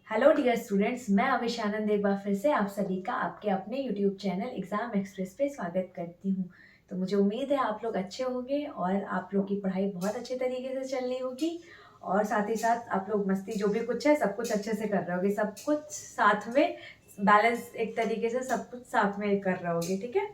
Hello dear students, मैं अविश आनंद एक बार फिर से आप सभी का आपके अपने यूट्यूब चैनल एग्जाम एक्सप्रेस पे स्वागत करती हूँ। तो मुझे उम्मीद है आप लोग अच्छे होंगे और आप लोग की पढ़ाई बहुत अच्छे तरीके से चल रही होगी और साथ ही साथ आप लोग मस्ती जो भी कुछ है सब कुछ अच्छे से कर रहे होगे, सब कुछ साथ में बैलेंस एक तरीके से सब कुछ साथ में कर रहे होगे। ठीक है,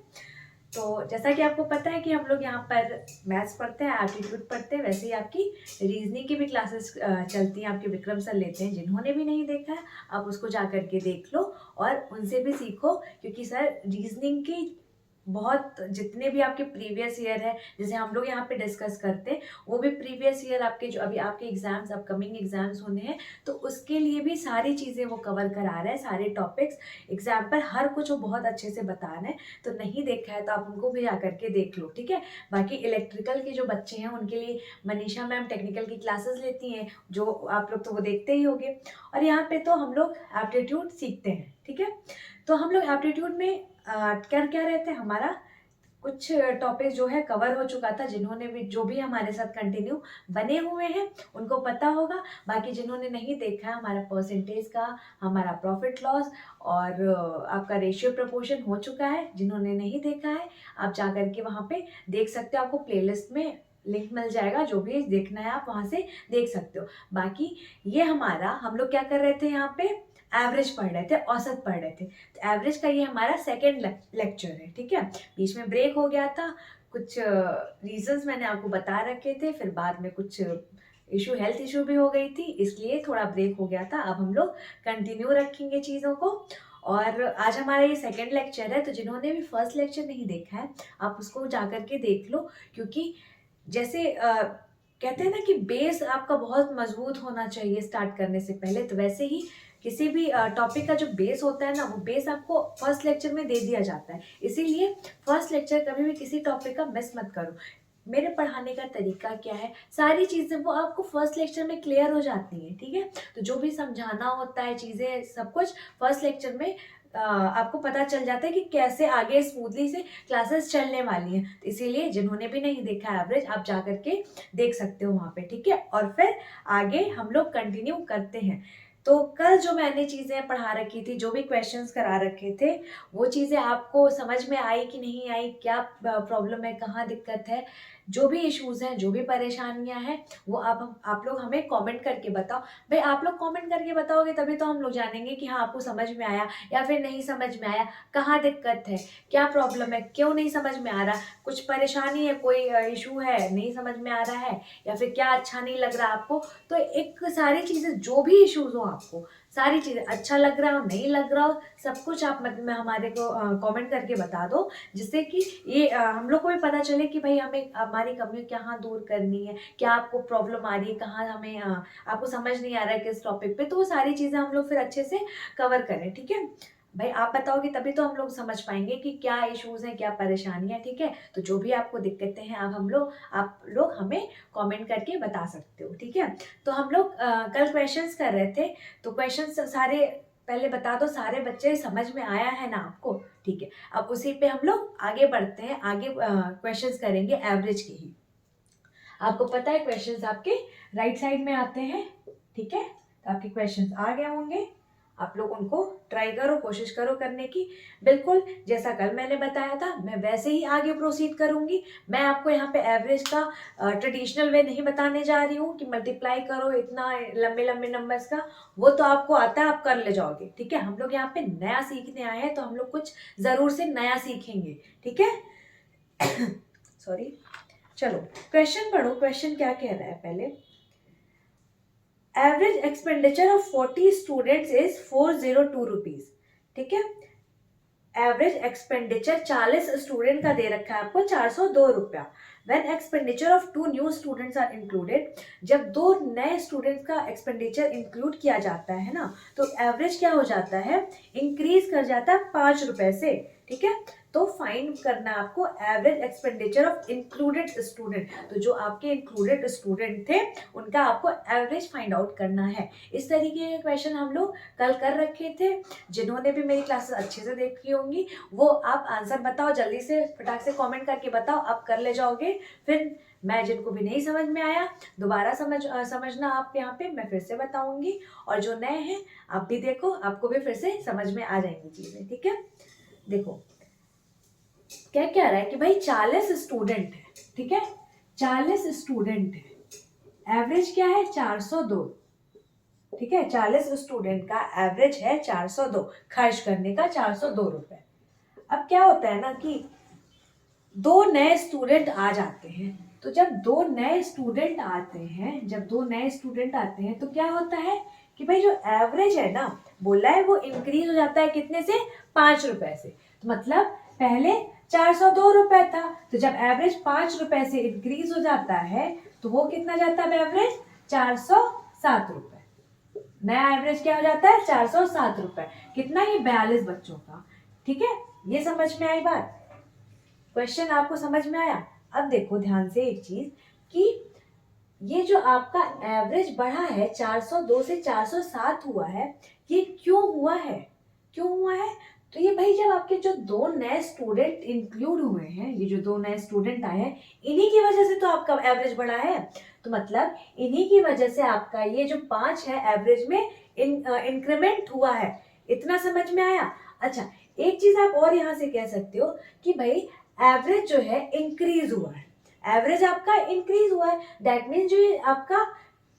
तो जैसा कि आपको पता है कि हम लोग यहाँ पर मैथ्स पढ़ते हैं, एप्टीट्यूड पढ़ते हैं, वैसे ही आपकी रीजनिंग की भी क्लासेस चलती हैं, आपके विक्रम सर लेते हैं। जिन्होंने भी नहीं देखा है आप उसको जा करके देख लो और उनसे भी सीखो, क्योंकि सर रीजनिंग की बहुत जितने भी आपके प्रीवियस ईयर है, जैसे हम लोग यहाँ पे डिस्कस करते हैं, वो भी प्रीवियस ईयर आपके जो अभी आपके एग्जाम्स अपकमिंग एग्जाम्स होने हैं तो उसके लिए भी सारी चीज़ें वो कवर करा रहे हैं, सारे टॉपिक्स एग्जाम पर हर कुछ वो बहुत अच्छे से बता रहे हैं। तो नहीं देखा है तो आप उनको भी जा करके देख लो। ठीक है, बाकी इलेक्ट्रिकल के जो बच्चे हैं उनके लिए मनीषा मैम टेक्निकल की क्लासेस लेती हैं, जो आप लोग तो वो देखते ही होंगे। और यहाँ पे तो हम लोग एप्टीट्यूड सीखते हैं। ठीक है, तो हम लोग एप्टीट्यूड में क्या क्या रहते हैं, हमारा कुछ टॉपिक जो है कवर हो चुका था। जिन्होंने भी जो भी हमारे साथ कंटिन्यू बने हुए हैं उनको पता होगा। बाकी जिन्होंने नहीं देखा है, हमारा परसेंटेज का, हमारा प्रॉफिट लॉस और आपका रेशियो प्रपोर्शन हो चुका है। जिन्होंने नहीं देखा है आप जा करके वहाँ पे देख सकते हो, आपको प्लेलिस्ट में लिंक मिल जाएगा, जो भी देखना है आप वहाँ से देख सकते हो। बाकी ये हमारा हम लोग क्या कर रहे थे, यहाँ पे एवरेज पढ़ रहे थे, औसत पढ़ रहे थे। तो एवरेज का ये हमारा सेकेंड लेक्चर है। ठीक है, बीच में ब्रेक हो गया था, कुछ रीजंस मैंने आपको बता रखे थे, फिर बाद में कुछ इशू, हेल्थ इशू भी हो गई थी, इसलिए थोड़ा ब्रेक हो गया था। अब हम लोग कंटिन्यू रखेंगे चीज़ों को। और आज हमारा ये सेकेंड लेक्चर है, तो जिन्होंने भी फर्स्ट लेक्चर नहीं देखा है आप उसको जा करके देख लो। क्योंकि जैसे कहते हैं ना कि बेस आपका बहुत मजबूत होना चाहिए स्टार्ट करने से पहले, तो वैसे ही किसी भी टॉपिक का जो बेस होता है ना, वो बेस आपको फर्स्ट लेक्चर में दे दिया जाता है। इसीलिए फर्स्ट लेक्चर कभी भी किसी टॉपिक का मिस मत करो। मेरे पढ़ाने का तरीका क्या है, सारी चीज़ें वो आपको फर्स्ट लेक्चर में क्लियर हो जाती हैं। ठीक है, तो जो भी समझाना होता है चीज़ें सब कुछ फर्स्ट लेक्चर में आपको पता चल जाता है कि कैसे आगे स्मूथली से क्लासेस चलने वाली हैं। तो इसीलिए जिन्होंने भी नहीं देखा एवरेज आप जा करके देख सकते हो वहाँ पे। ठीक है, और फिर आगे हम लोग कंटिन्यू करते हैं। तो कल जो मैंने चीज़ें पढ़ा रखी थी, जो भी क्वेश्चंस करा रखे थे, वो चीज़ें आपको समझ में आई कि नहीं आई, क्या प्रॉब्लम है, कहाँ दिक्कत है, जो भी इश्यूज हैं, जो भी परेशानियां हैं, वो आप लोग हमें कमेंट करके बताओ। भाई आप लोग कमेंट करके बताओगे तभी तो हम लोग जानेंगे कि हाँ आपको समझ में आया या फिर नहीं समझ में आया, कहाँ दिक्कत है, क्या प्रॉब्लम है, क्यों नहीं समझ में आ रहा, कुछ परेशानी है, कोई इशू है, नहीं समझ में आ रहा है, या फिर क्या अच्छा नहीं लग रहा आपको। तो एक सारी चीज़ें, जो भी इश्यूज हो आपको, सारी चीज़ें, अच्छा लग रहा हो नहीं लग रहा हो, सब कुछ आप मतलब में हमारे को कमेंट करके बता दो, जिससे कि ये हम लोग को भी पता चले कि भाई हमें हमारी कमी कहाँ दूर करनी है, क्या आपको प्रॉब्लम आ रही है, कहाँ हमें आपको समझ नहीं आ रहा है किस टॉपिक पे, तो वो सारी चीज़ें हम लोग फिर अच्छे से कवर करें। ठीक है, भाई आप बताओगे तभी तो हम लोग समझ पाएंगे कि क्या इश्यूज हैं, क्या परेशानियां। ठीक है, तो जो भी आपको दिक्कतें हैं आप लोग हमें कमेंट करके बता सकते हो। ठीक है, तो हम लोग कल क्वेश्चंस कर रहे थे, तो क्वेश्चंस सारे पहले बता दो, सारे बच्चे समझ में आया है ना आपको। ठीक है, अब उसी पे हम लोग आगे बढ़ते हैं, आगे क्वेश्चंस करेंगे एवरेज के ही। आपको पता है क्वेश्चंस आपके राइट साइड में आते हैं। ठीक है, तो आपके क्वेश्चंस आ गए होंगे, आप लोग उनको ट्राई करो, कोशिश करो करने की। बिल्कुल जैसा कल मैंने बताया था मैं वैसे ही आगे प्रोसीड करूंगी। मैं आपको यहाँ पे एवरेज का ट्रेडिशनल वे नहीं बताने जा रही हूँ कि मल्टीप्लाई करो इतना लंबे लंबे नंबर्स का, वो तो आपको आता है, आप कर ले जाओगे। ठीक है, हम लोग यहाँ पे नया सीखने आए हैं, तो हम लोग कुछ जरूर से नया सीखेंगे। ठीक है सॉरी, चलो क्वेश्चन पढ़ो, क्वेश्चन क्या कह रहा है पहले। Average expenditure of 40 students is 402 rupees. ठीक है, एवरेज एक्सपेंडिचर 40 स्टूडेंट का दे रखा है आपको 402 रुपया। When expenditure of 2 new students are included, जब 2 नए स्टूडेंट्स का एक्सपेंडिचर इंक्लूड किया जाता है ना, तो एवरेज क्या हो जाता है, इंक्रीज कर जाता है 5 रुपए से। ठीक है, तो फाइंड करना है आपको average expenditure of included student. तो जो आपके इंक्लूडेड स्टूडेंट थे उनका आपको एवरेज फाइंड आउट करना है। इस तरीके के क्वेश्चन हम लोग कल कर रखे थे। जिन्होंने भी मेरी क्लासेस अच्छे से देखी होंगी वो आप आंसर बताओ, जल्दी से फटाक से कमेंट करके बताओ, आप कर ले जाओगे। फिर मैं जिनको भी नहीं समझ में आया दोबारा समझना आप यहाँ पे, मैं फिर से बताऊंगी, और जो नए हैं आप भी देखो, आपको भी फिर से समझ में आ जाएंगी चीजें, ठीक है। देखो क्या कह रहा है कि भाई 40 स्टूडेंट है, ठीक है, 40 स्टूडेंट है, एवरेज क्या है 402, ठीक है, 40 स्टूडेंट का एवरेज है 402, खर्च करने का 402 रुपए। अब क्या होता है ना कि दो नए स्टूडेंट आ जाते हैं, तो जब दो नए स्टूडेंट आते हैं, जब दो नए स्टूडेंट आते हैं तो क्या होता है कि भाई जो एवरेज है ना, बोला है वो इंक्रीज हो जाता है कितने से, 5 रुपए से। तो मतलब पहले 402 रुपए था, तो जब एवरेज 5 रुपए से इंक्रीज हो जाता है तो वो कितना जाता है एवरेज, 407 रुपए। नया एवरेज क्या हो जाता है, 407 रुपए। कितना, ये 42 बच्चों का, ठीक है। ये समझ में आई बात, क्वेश्चन आपको समझ में आया। अब देखो ध्यान से एक चीज कि ये जो आपका एवरेज बढ़ा है 402 से 407 हुआ है, ये क्यों हुआ है, क्यों हुआ है, तो ये भाई जब आपके जो दो नए स्टूडेंट इंक्लूड हुए हैं, ये जो दो नए स्टूडेंट आए हैं, इन्हीं की वजह से तो आपका एवरेज बढ़ा है। तो मतलब इन्हीं की वजह से आपका ये जो 5 है एवरेज में इंक्रीमेंट हुआ है। इतना समझ में आया। अच्छा, एक चीज आप और यहाँ से कह सकते हो कि भाई एवरेज जो है इंक्रीज हुआ है, एवरेज आपका इंक्रीज हुआ है, दैट मीन्स जो ये आपका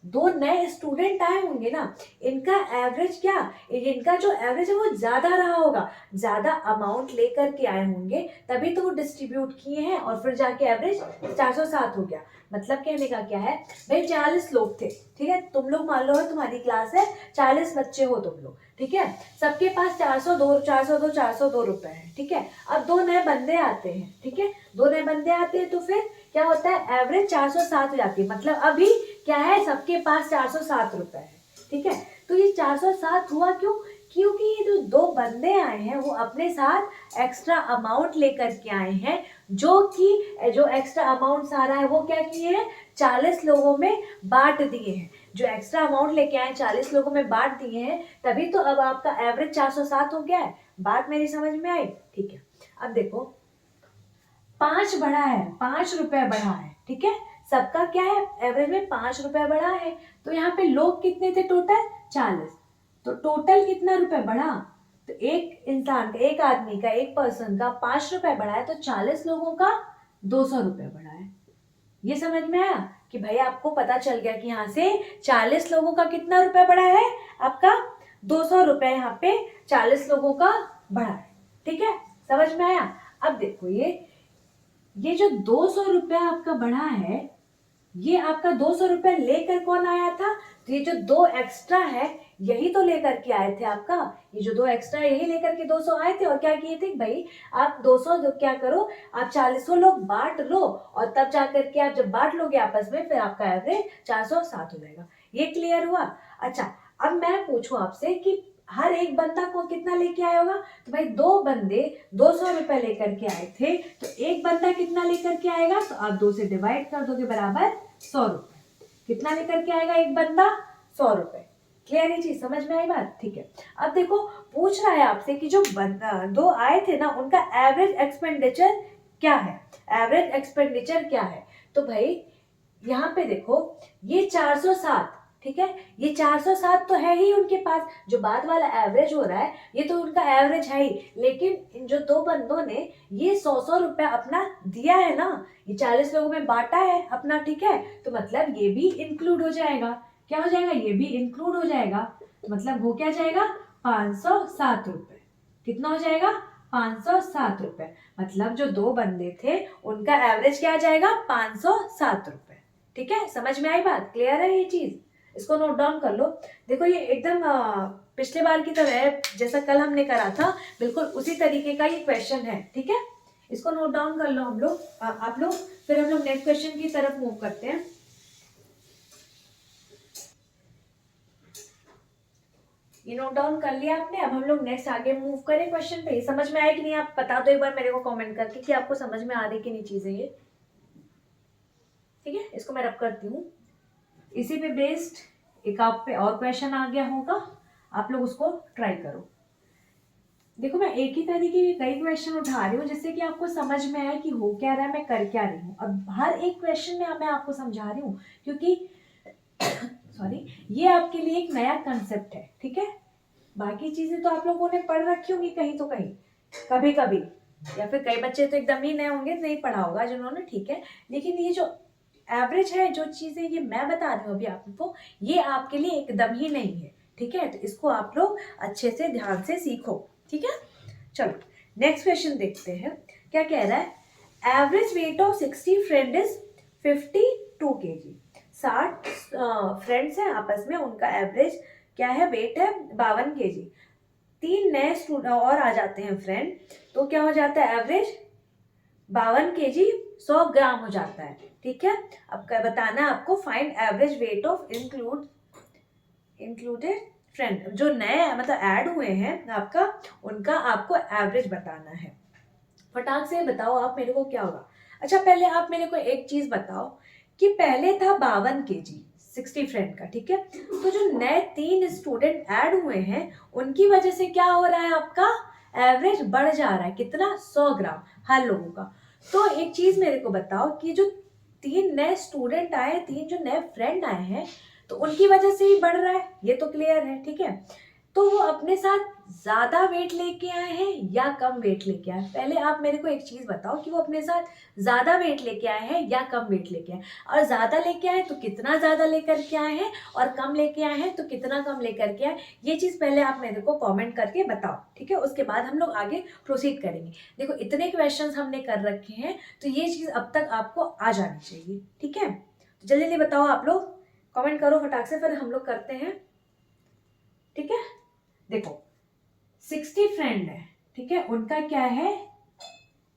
दो नए स्टूडेंट आए होंगे ना, इनका एवरेज क्या, इनका जो एवरेज है वो ज्यादा रहा होगा, ज्यादा अमाउंट लेकर के आए होंगे, तभी तो वो डिस्ट्रीब्यूट किए हैं और फिर जाके एवरेज 407 हो गया। मतलब कहने का क्या है भाई, 40 लोग थे, ठीक है, तुम लोग मान लो तुम्हारी क्लास है, 40 बच्चे हो तुम लोग, ठीक है, सबके पास 402 रुपए है, ठीक है। अब दो नए बंदे आते हैं, ठीक है, दो नए बंदे आते हैं तो फिर क्या होता है, एवरेज 407 हो जाती है। मतलब अभी क्या है, सबके पास 407 रुपए है, ठीक है। तो ये 407 हुआ क्यों, क्योंकि ये जो दो बंदे आए हैं वो अपने साथ एक्स्ट्रा अमाउंट लेकर के आए हैं, जो कि जो एक्स्ट्रा अमाउंट सारा है वो क्या किए हैं, 40 लोगों में बांट दिए हैं। जो एक्स्ट्रा अमाउंट लेके आए 40 लोगों में बांट दिए हैं, तभी तो अब आपका एवरेज 407 हो गया है। बात मेरी समझ में आई, ठीक है। अब देखो 5 बढ़ा है, 5 रुपए बढ़ा है, ठीक है, सबका क्या है, एवरेज में 5 रुपए बढ़ा है। तो यहाँ पे लोग कितने थे टोटल, 40, तो टोटल कितना रुपए बढ़ा, तो एक इंसान का, एक आदमी का, एक पर्सन का 5 रुपए बढ़ा है, तो 40 लोगों का 200 रुपए बढ़ा है। ये समझ में आया कि भाई आपको पता चल गया कि यहाँ से 40 लोगों का कितना रुपए बढ़ा है, आपका 200 रुपए यहाँ पे 40 लोगों का बढ़ा है, ठीक है, समझ में आया। अब देखो ये जो 200 रुपया आपका बढ़ा है, ये आपका 200 रुपया लेकर कौन आया था, तो ये जो दो एक्स्ट्रा है यही तो लेकर के आए थे आपका, ये जो दो एक्स्ट्रा यही लेकर के 200 आए थे। और क्या किए थे भाई, आप 200 क्या करो, आप 40 लोग बांट लो, और तब जाकर के आप जब बांट लोगे आपस में, फिर आपका एवरेज 407 हो जाएगा। ये क्लियर हुआ। अच्छा, अब मैं पूछूं आपसे कि हर एक बंदा को कितना लेके आया होगा, तो भाई दो बंदे 200 रुपए लेकर के आए थे, तो एक बंदा कितना लेकर के आएगा, तो आप 2 से डिवाइड कर दोगे बराबर 100 रुपए। कितना लेकर के आएगा एक बंदा, 100 रुपए। क्लियर, ये चीज समझ में आई बात, ठीक है। अब देखो पूछ रहा है आपसे कि जो बंदा दो आए थे ना, उनका एवरेज एक्सपेंडिचर क्या है, एवरेज एक्सपेंडिचर क्या है। तो भाई यहाँ पे देखो ये 407, ठीक है, ये 407 तो है ही उनके पास, जो बाद वाला एवरेज हो रहा है ये तो उनका एवरेज है ही, लेकिन इन जो दो बंदों ने ये 100 रुपया अपना दिया है ना, ये 40 लोगों में बांटा है अपना, ठीक है, तो मतलब ये भी इंक्लूड हो जाएगा। क्या हो जाएगा, ये भी इंक्लूड हो जाएगा, तो मतलब वो क्या जाएगा, 507 रुपए। कितना हो जाएगा, 507 रुपए। मतलब जो दो बंदे थे उनका एवरेज क्या आ जाएगा, 507 रुपए। ठीक है, समझ में आई बात, क्लियर है ये चीज, इसको नोट डाउन कर लो। देखो ये एकदम पिछले बार की तरह है, जैसा कल हमने करा था बिल्कुल उसी तरीके का ये क्वेश्चन है, ठीक है, इसको नोट डाउन कर लो हम लोग, आप लोग। फिर हम लोग नेक्स्ट क्वेश्चन की तरफ मूव करते हैं। ये नोट डाउन कर लिया आपने, अब हम लोग नेक्स्ट आगे मूव करें क्वेश्चन पे। समझ में आया कि नहीं, आप बता दो एक बार मेरे को कमेंट करके कि आपको समझ में आ रही कि नहीं चीजें ये, ठीक है। इसको मैं रब करती हूँ, इसी पे बेस्ड एक आप पे और क्वेश्चन आ गया होगा, आप लोग उसको ट्राई करो। देखो मैं एक ही तरीके के कई क्वेश्चन उठा रही हूँ जिससे कि आपको समझ में आए कि हो क्या रहा है, मैं कर क्या रही हूँ। अब हर एक क्वेश्चन में मैं आपको समझा रही हूँ क्योंकि सॉरी, ये आपके लिए एक नया कंसेप्ट है, ठीक है। बाकी चीजें तो आप लोगों ने पढ़ रखी होंगी कहीं तो कहीं, कभी कभी, या फिर कई बच्चे तो एकदम ही नए होंगे, नहीं पढ़ा होगा जिन्होंने, ठीक है। लेकिन ये जो एवरेज है, जो चीजें ये मैं बता रही हूँ अभी आपको, ये आपके लिए एकदम ही नहीं है, ठीक है। तो इसको आप लोग अच्छे से ध्यान से सीखो, ठीक है। चलो नेक्स्ट क्वेश्चन देखते हैं, क्या कह रहा है। Average weight of 60 friend is 52 kg। 60 friends हैं आपस में, उनका एवरेज क्या है, वेट है 52 kg। 3 नए स्टूडेंट और आ जाते हैं फ्रेंड, तो क्या हो जाता है, एवरेज 52 kg 100 ग्राम हो जाता है, ठीक है। अब क्या बताना है आपको, find average weight of included friend, जो नए मतलब ऐड हुए हैं आपका, उनका आपको एवरेज बताना है। फटाक से बताओ आप मेरे को क्या होगा। अच्छा पहले आप मेरे को एक चीज बताओ कि पहले था 52 kg 60 फ्रेंड का, ठीक है। तो जो नए 3 स्टूडेंट ऐड हुए हैं, उनकी वजह से क्या हो रहा है, आपका एवरेज बढ़ जा रहा है, कितना, 100 ग्राम हर लोगों का। तो एक चीज मेरे को बताओ कि जो 3 नए स्टूडेंट आए, 3 जो नए फ्रेंड आए हैं, तो उनकी वजह से ही बढ़ रहा है, ये तो क्लियर है, ठीक है। तो वो अपने साथ ज्यादा वेट लेके आए हैं या कम वेट लेके आए, पहले आप मेरे को एक चीज बताओ कि वो अपने साथ ज्यादा वेट लेके आए हैं या कम वेट लेके आए, और ज्यादा लेके आए तो कितना ज्यादा लेकर के आए हैं, और कम लेके आए हैं तो कितना कम लेकर के आए। ये चीज पहले आप मेरे को कमेंट करके बताओ, ठीक है। उसके बाद हम लोग आगे प्रोसीड करेंगे। देखो इतने क्वेश्चंस हमने कर रखे हैं, तो ये चीज अब तक आपको आ जानी चाहिए, ठीक है। तो जल्दी जल्दी बताओ आप लोग, कमेंट करो फटाक से, फिर हम लोग करते हैं, ठीक है। देखो 60 फ्रेंड है, ठीक है, उनका क्या है,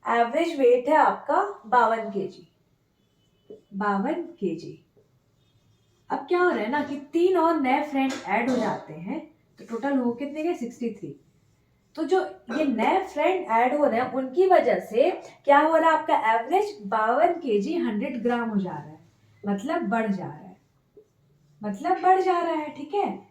एवरेज वेट है आपका 52 kg, 52 kg। अब क्या हो रहा है ना कि 3 और नए फ्रेंड ऐड हो जाते हैं, तो टोटल हो कितने के, 63। तो जो ये नए फ्रेंड ऐड हो रहे हैं, उनकी वजह से क्या हो रहा है, आपका एवरेज 52 kg 100 ग्राम हो जा रहा है, मतलब बढ़ जा रहा है, मतलब बढ़ जा रहा है, ठीक है।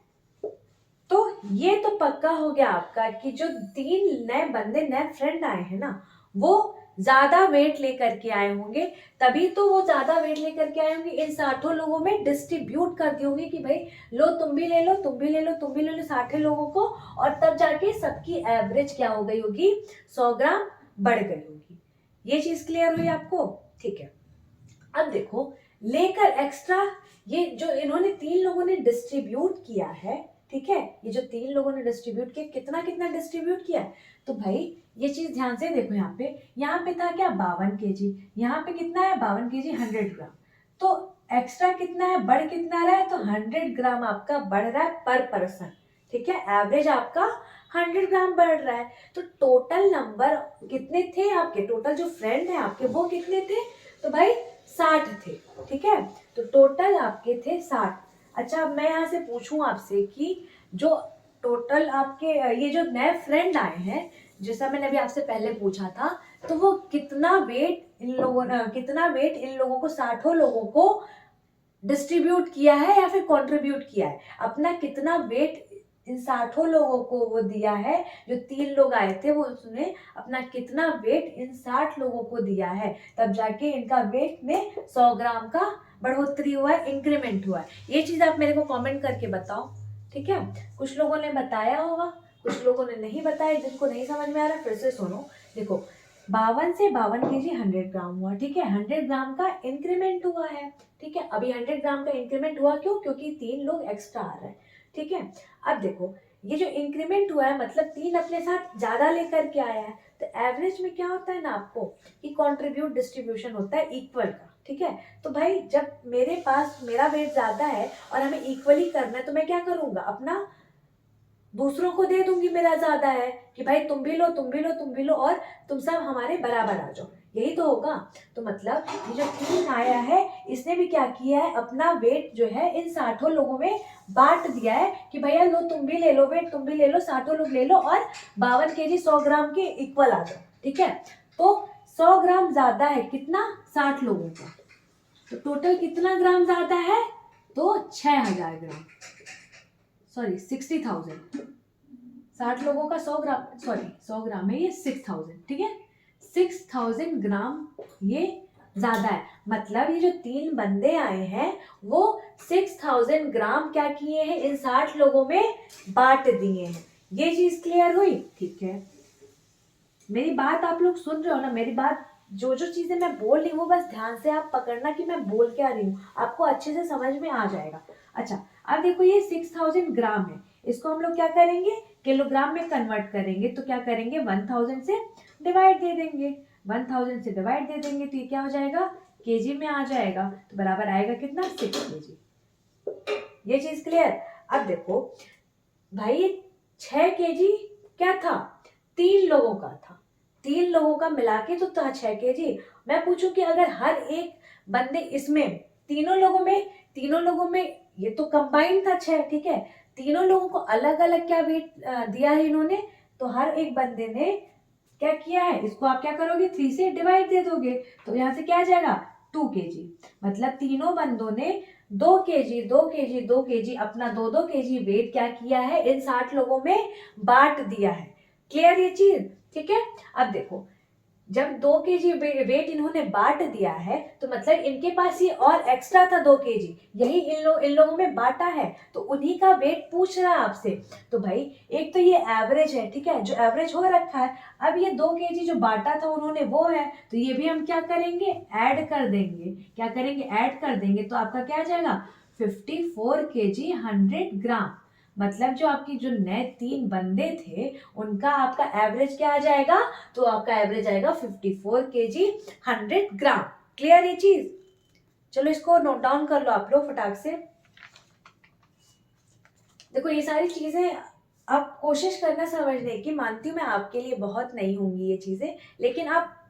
तो ये तो पक्का हो गया आपका कि जो 3 नए बंदे, नए फ्रेंड आए हैं ना, वो ज्यादा वेट लेकर के आए होंगे, तभी तो वो ज्यादा वेट लेकर के आए होंगे, इन 60 लोगों में डिस्ट्रीब्यूट कर दिए होंगे कि भाई लो तुम भी ले लो, तुम भी ले लो, तुम भी ले लो, 60 लोगों को, और तब जाके सबकी एवरेज क्या हो गई होगी, 100 ग्राम बढ़ गई होगी। ये चीज क्लियर हुई आपको, ठीक है। अब देखो लेकर एक्स्ट्रा, ये जो इन्होंने 3 लोगों ने डिस्ट्रीब्यूट किया है, ठीक है, ये जो 3 लोगों ने डिस्ट्रीब्यूट किया, कितना कितना डिस्ट्रीब्यूट किया है, तो भाई ये चीज ध्यान से देखो, यहाँ पे था क्या, 52 kg, यहाँ पे कितना है, 52 kg 100 ग्राम। तो एक्स्ट्रा कितना है, बढ़ कितना रहा है, तो 100 ग्राम आपका बढ़ रहा है पर पर्सन, ठीक है। एवरेज आपका 100 ग्राम बढ़ रहा है। तो टोटल नंबर कितने थे आपके, टोटल जो फ्रेंड है आपके, वो कितने थे, तो भाई 60 थे, ठीक है। तो टोटल आपके थे 60। अच्छा अब मैं यहाँ से पूछूं आपसे कि जो टोटल आपके ये जो नए फ्रेंड आए हैं, जैसा मैंने अभी आपसे पहले पूछा था, तो वो कितना वेट इन लोगों को, 60 लोगों को डिस्ट्रीब्यूट किया है या फिर कंट्रीब्यूट किया है, अपना कितना वेट इन 60 लोगों को वो दिया है। जो 3 लोग आए थे, वो उसने अपना कितना वेट इन 60 लोगों को दिया है, तब जाके इनका वेट में 100 ग्राम का बढ़ोतरी हुआ है, इंक्रीमेंट हुआ है। ये चीज आप मेरे को कमेंट करके बताओ, ठीक है। कुछ लोगों ने बताया होगा, कुछ लोगों ने नहीं बताया, जिनको नहीं समझ में आ रहा फिर से सुनो। देखो 52 से 52 kg 100 ग्राम हुआ, ठीक है, 100 ग्राम का इंक्रीमेंट हुआ है, ठीक है। अभी 100 ग्राम का इंक्रीमेंट हुआ क्यों, क्योंकि 3 लोग एक्स्ट्रा आ रहे हैं, ठीक है। अब देखो ये जो इंक्रीमेंट हुआ है, मतलब 3 अपने साथ ज्यादा लेकर के आया है, तो एवरेज में क्या होता है ना आपको, कि कंट्रीब्यूट डिस्ट्रीब्यूशन होता है इक्वल का, ठीक है। तो भाई जब मेरे पास मेरा वेट ज्यादा है और हमें इक्वली करना है, तो मैं क्या करूंगा, अपना दूसरों को दे दूंगी, मेरा ज्यादा है, कि भाई तुम भी लो, तुम भी लो, तुम भी लो, और तुम सब हमारे बराबर आ जाओ, यही तो होगा। तो मतलब ये जो 3 आया है, इसने भी क्या किया है, अपना वेट जो है इन 60 लोगों में बांट दिया है, कि भैया लो तुम भी ले लो वेट, तुम भी ले लो, 60 लोग ले लो, और 52 kg 100 ग्राम के इक्वल आ जाओ, ठीक है। तो 100 ग्राम ज्यादा है, कितना, 60 लोगों का, तो टोटल कितना ग्राम ज्यादा है, तो 6000 ग्राम, सॉरी 60,000, 60 लोगों का 100 ग्राम, सॉरी 100 ग्राम है ये, 6000, ठीक है, 6000 ग्राम ये ज्यादा है। मतलब ये जो 3 बंदे आए हैं वो 6000 ग्राम क्या किए हैं, इन 60 लोगों में बांट दिए हैं। ये चीज क्लियर हुई? ठीक है, मेरी बात आप लोग सुन रहे हो ना? मेरी बात, जो जो चीजें मैं बोल रही हूँ बस ध्यान से आप पकड़ना कि मैं बोल क्या रही हूँ, आपको अच्छे से समझ में आ जाएगा। अच्छा, अब देखो ये 6000 ग्राम है, इसको हम लोग क्या करेंगे, किलोग्राम में कन्वर्ट करेंगे। तो क्या करेंगे, 1000 से डिवाइड दे देंगे, 1000 से डिवाइड दे देंगे तो ये क्या हो जाएगा, केजी में आ जाएगा। तो बराबर आएगा कितना, 6 केजी। ये चीज क्लियर? अब देखो भाई 6 केजी क्या था, 3 लोगों का था, 3 लोगों का मिला के तो था 6 केजी। मैं पूछूं कि अगर हर एक बंदे इसमें, तीनों लोगों में ये तो कंबाइंड था 6, ठीक है, तीनों लोगों को अलग अलग क्या वेट दिया है इन्होंने, तो हर एक बंदे ने क्या किया है, इसको आप क्या करोगे, 3 से डिवाइड दे दोगे, तो यहाँ से क्या आ जाएगा, 2 केजी। मतलब तीनों बंदों ने 2 केजी 2 केजी 2 केजी अपना 2-2 केजी वेट क्या किया है, इन 60 लोगों में बांट दिया है। क्लियर ये चीज? ठीक है। अब देखो जब 2 केजी वेट इन्होंने बांट दिया है तो मतलब इनके पास ये और एक्स्ट्रा था 2 केजी, यही इन लोगों में बांटा है, तो उन्हीं का वेट पूछ रहा है आपसे। तो भाई एक तो ये एवरेज है, ठीक है, जो एवरेज हो रखा है। अब ये 2 केजी जो बांटा था उन्होंने वो है, तो ये भी हम क्या करेंगे, ऐड कर देंगे। क्या करेंगे, ऐड कर देंगे, तो आपका क्या आ जाएगा, 54 केजी 100 ग्राम। मतलब जो आपकी जो नए 3 बंदे थे उनका आपका एवरेज क्या आ जाएगा, तो आपका एवरेज आएगा 54 केजी 100 ग्राम। क्लियर ये चीज? चलो इसको नोट डाउन कर लो आप लोग फटाक से। देखो ये सारी चीजें आप कोशिश करना समझने की, मानती हूँ मैं आपके लिए बहुत नहीं होंगी ये चीजें, लेकिन आप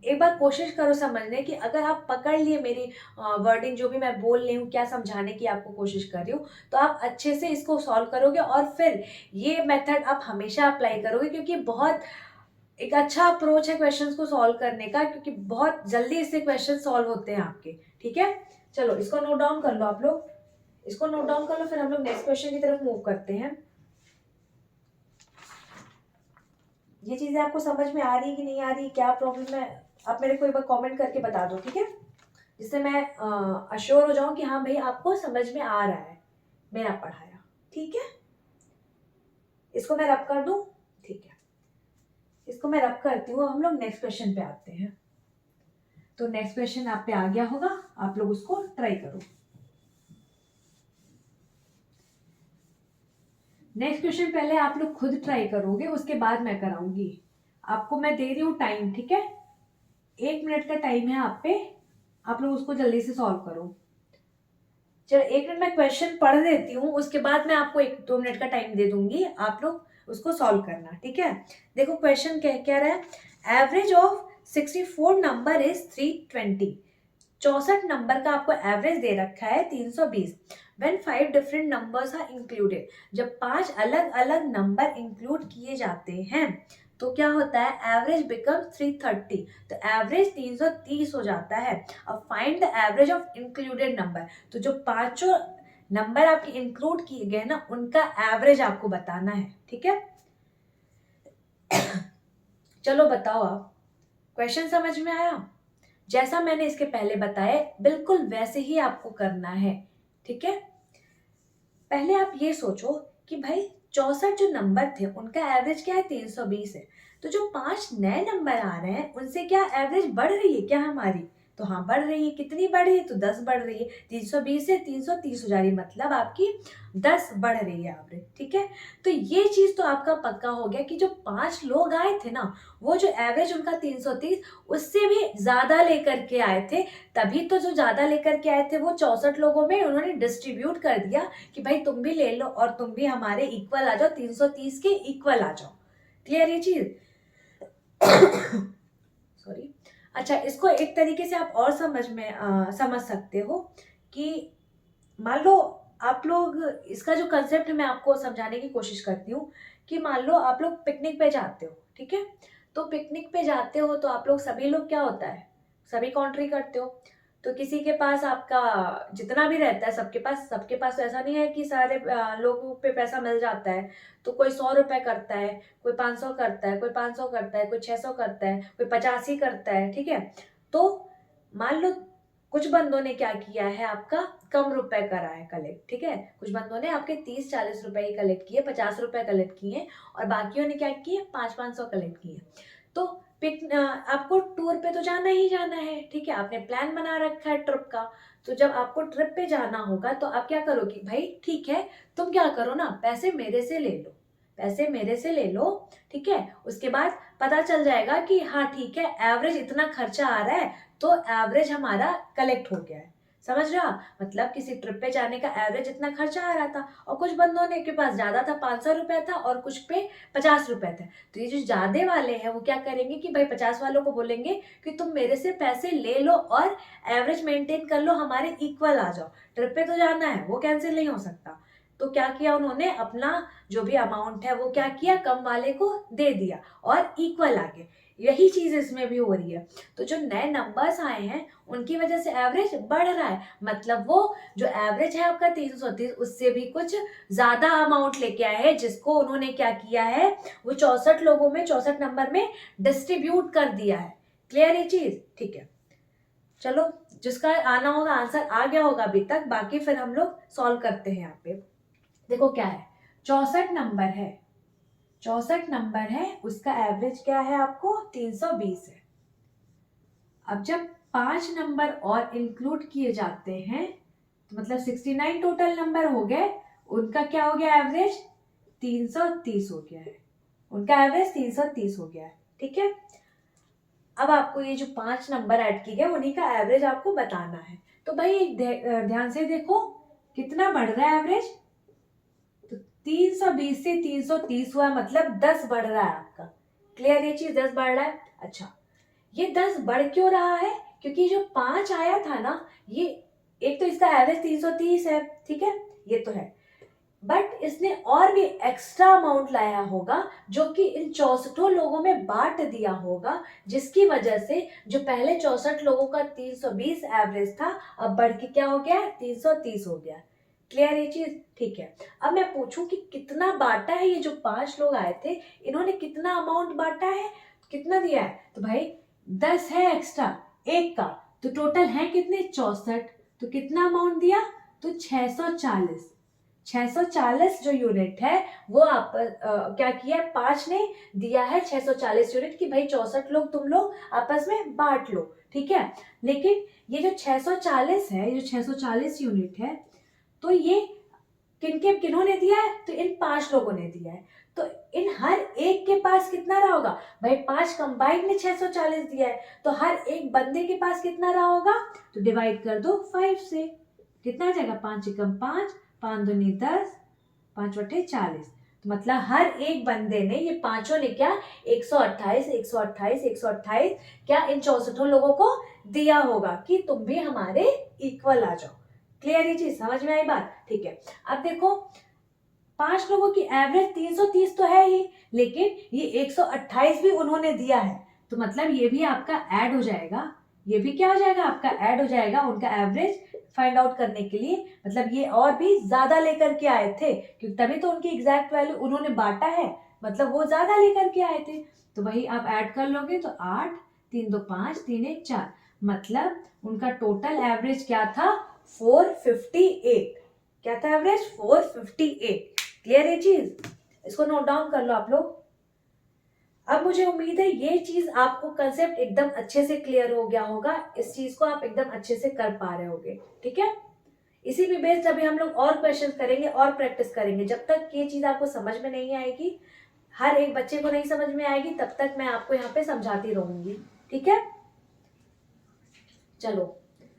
एक बार कोशिश करो समझने की। अगर आप पकड़ लिए मेरी वर्डिंग, जो भी मैं बोल रही हूँ, क्या समझाने की आपको कोशिश कर रही हूँ, तो आप अच्छे से इसको सॉल्व करोगे और फिर ये मेथड आप हमेशा अप्लाई करोगे, क्योंकि बहुत एक अच्छा अप्रोच है क्वेश्चंस को सॉल्व करने का, क्योंकि बहुत जल्दी इससे क्वेश्चन सॉल्व होते हैं आपके। ठीक है, चलो इसको नोट डाउन कर लो आप लोग, इसको नोट डाउन कर लो, फिर हम लोग नेक्स्ट क्वेश्चन की तरफ मूव करते हैं। ये चीजें आपको समझ में आ रही है कि नहीं आ रही, क्या प्रॉब्लम है, आप मेरे को एक बार कमेंट करके बता दो, ठीक है, जिससे मैं अश्योर हो जाऊं कि हाँ भाई आपको समझ में आ रहा है मेरा पढ़ाया। ठीक है, इसको मैं रब कर दूं? ठीक है, इसको मैं रब करती हूँ। हम लोग नेक्स्ट क्वेश्चन पे आते हैं। तो नेक्स्ट क्वेश्चन आप पे आ गया होगा, आप लोग उसको ट्राई करो। नेक्स्ट क्वेश्चन पहले आप लोग खुद ट्राई करोगे, उसके बाद मैं कराऊंगी। आपको मैं दे रही हूँ टाइम, ठीक है, 1 मिनट का टाइम है आप पे, आप लोग उसको जल्दी से सॉल्व करो। चलो 1 मिनट मैं क्वेश्चन पढ़ देती हूँ, उसके बाद मैं आपको 1-2 मिनट का टाइम दे दूंगी, आप लोग उसको सॉल्व करना। ठीक है, देखो क्वेश्चन क्या कह रहा है, average of 64 number is 320। 64 number का आपको एवरेज दे रखा है 320। When 5 different numbers are included, जब 5 अलग अलग नंबर इंक्लूड किए जाते हैं तो क्या होता है, एवरेज बिकम 330, तो एवरेज 330 हो जाता है। अब find the average of included number, तो जो पांचों नंबर आपके इंक्लूड किए गए ना उनका एवरेज आपको बताना है। ठीक है, चलो बताओ आप, क्वेश्चन समझ में आया? जैसा मैंने इसके पहले बताया बिल्कुल वैसे ही आपको करना है। ठीक है, पहले आप ये सोचो कि भाई 64 जो नंबर थे उनका एवरेज क्या है, 320 है, तो जो 5 नए नंबर आ रहे हैं उनसे क्या एवरेज बढ़ रही है क्या हमारी? तो हाँ बढ़ रही है। कितनी बढ़ रही है, तो 10 बढ़ रही है, 320 से 330 हो जा रही है, मतलब आपकी 10 बढ़ रही है एवरेज। ठीक है, तो ये चीज तो आपका पक्का हो गया कि जो 5 लोग आए थे ना, वो जो एवरेज उनका 330 उससे भी ज्यादा लेकर के आए थे, तभी तो जो ज्यादा लेकर के आए थे वो 64 लोगों में उन्होंने डिस्ट्रीब्यूट कर दिया कि भाई तुम भी ले लो और तुम भी हमारे इक्वल आ जाओ, 330 के इक्वल आ जाओ। क्लियर ये चीज? सॉरी। अच्छा, इसको एक तरीके से आप और समझ सकते हो कि मान लो आप लोग, इसका जो कंसेप्ट मैं आपको समझाने की कोशिश करती हूँ कि मान लो आप लोग पिकनिक पे जाते हो, ठीक है, तो पिकनिक पे जाते हो तो आप लोग सभी लोग क्या होता है, सभी कॉन्ट्री करते हो, तो किसी के पास आपका जितना भी रहता है, सबके पास तो ऐसा नहीं है कि सारे लोगों पे पैसा मिल जाता है। तो कोई 100 रुपए करता है, कोई 500 करता है, कोई 500 करता है, कोई 600 करता है, कोई 85 करता है, ठीक है। तो मान लो कुछ बंदों ने क्या किया है, आपका कम रुपए करा है कलेक्ट, ठीक है। कुछ बंदों ने आपके 30-40 रुपए ही कलेक्ट किए, 50 रुपए कलेक्ट किए, और बाकियों ने क्या किए, 500-500 कलेक्ट किए। तो आपको टूर पे तो जाना ही जाना है, ठीक है। आपने प्लान बना रखा है ट्रिप का। तो जब आपको ट्रिप पे जाना होगा तो आप क्या करोगे, भाई ठीक है, तुम क्या करो ना, पैसे मेरे से ले लो, पैसे मेरे से ले लो, ठीक है। उसके बाद पता चल जाएगा कि हाँ ठीक है, एवरेज इतना खर्चा आ रहा है, तो एवरेज हमारा कलेक्ट हो गया है। समझ रहा, मतलब किसी ट्रिप पे जाने का एवरेज इतना खर्चा आ रहा था, और कुछ बंदों ने के पास ज्यादा था, 500 रुपया था, और कुछ पे 50 रुपए थे। तो ये जो ज्यादा वाले हैं वो क्या करेंगे कि भाई 50 वालों को बोलेंगे कि तुम मेरे से पैसे ले लो और एवरेज मेंटेन कर लो, हमारे इक्वल आ जाओ, ट्रिप पे तो जाना है, वो कैंसिल नहीं हो सकता। तो क्या किया उन्होंने, अपना जो भी अमाउंट है वो क्या किया, कम वाले को दे दिया और इक्वल आ गए। यही चीज इसमें भी हो रही है। तो जो नए नंबर्स आए हैं उनकी वजह से एवरेज बढ़ रहा है, मतलब वो जो एवरेज है आपका 330, उससे भी कुछ ज्यादा अमाउंट लेके आए हैं, जिसको उन्होंने क्या किया है, वो 64 लोगों में, 64 नंबर में डिस्ट्रीब्यूट कर दिया है। क्लियर ये चीज, ठीक है। चलो, जिसका आना होगा आंसर आ गया होगा अभी तक, बाकी फिर हम लोग सॉल्व करते हैं। यहाँ पे देखो क्या है, 64 नंबर है, 64 नंबर है, उसका एवरेज क्या है, आपको 320 है। अब जब 5 नंबर और इंक्लूड किए जाते हैं तो मतलब 69 टोटल नंबर हो गए, उनका क्या हो गया, एवरेज 330 हो गया है, उनका एवरेज 330 हो गया है, ठीक है। अब आपको ये जो 5 नंबर ऐड किए गए उन्हीं का एवरेज आपको बताना है। तो भाई ध्यान से देखो कितना बढ़ रहा है एवरेज, तो 320 से 330 हुआ, मतलब 10 बढ़ रहा है आपका। क्लियर ये चीज, 10 बढ़ रहा है। अच्छा, ये 10 बढ़ क्यों रहा है, क्योंकि जो 5 आया था ना, ये एक तो इसका एवरेज 330 है, ठीक है, ये तो है, बट इसने और भी एक्स्ट्रा अमाउंट लाया होगा, जो कि इन 64 लोगों में बांट दिया होगा, जिसकी वजह से जो पहले 64 लोगों का 320 एवरेज था, अब बढ़ के क्या हो गया, 330 हो गया। क्लियर ये चीज, ठीक है। अब मैं पूछूं कि कितना बांटा है, ये जो 5 लोग आए थे इन्होंने कितना अमाउंट बांटा है, कितना दिया है, तो भाई 10 है एक्स्ट्रा एक का, तो टोटल है कितने, 64, तो कितना अमाउंट दिया, तो 640। 640 जो यूनिट है वो आप क्या किया है, 5 ने दिया है 640 यूनिट, कि भाई 64 लोग तुम लोग आपस में बांट लो, ठीक है। लेकिन ये जो 640 है, ये जो 640 यूनिट है, तो ये किन्होंने दिया है, तो इन 5 लोगों ने दिया है। तो इन हर एक के पास कितना रहा होगा, भाई 5 कंबाइंड ने 640 दिया है, तो हर एक बंदे के पास कितना रहा होगा, तो डिवाइड कर दो 5 से, कितना आ जाएगा, 5 एकम 5, 5 दूनी 10, 5 बटे 40। तो मतलब हर एक बंदे ने, ये पांचों ने क्या, 128 128 128 क्या इन 64 लोगों को दिया होगा कि तुम भी हमारे इक्वल आ जाओ। क्लियर ये चीज, समझ में आई बात, ठीक है। अब देखो 5 लोगों की एवरेज 330 तो है ही, लेकिन ये 128 भी उन्होंने दिया है, तो मतलब ये भी आपका ऐड हो जाएगा, ये भी क्या हो जाएगा, आपका ऐड हो जाएगा उनका एवरेज फाइंड आउट करने के लिए। मतलब ये और भी ज्यादा लेकर के आए थे, क्योंकि तभी तो उनकी एग्जैक्ट वैल्यू उन्होंने बांटा है, मतलब वो ज्यादा लेकर के आए थे। तो वही आप ऐड कर लोगे तो 8, 3 2 5, 3 1 4, मतलब उनका टोटल एवरेज क्या था, 458। क्या था एवरेज, 458। क्लियर ये चीज, इसको नोट डाउन कर लो आप लोग। अब मुझे उम्मीद है ये चीज आपको कंसेप्ट एकदम अच्छे से क्लियर हो गया होगा, इस चीज को आप एकदम अच्छे से कर पा रहे होगे, ठीक है। इसी पे बेस्ड अभी हम लोग और क्वेश्चन करेंगे और प्रैक्टिस करेंगे। जब तक ये चीज आपको समझ में नहीं आएगी, हर एक बच्चे को नहीं समझ में आएगी, तब तक मैं आपको यहाँ पे समझाती रहूंगी, ठीक है। चलो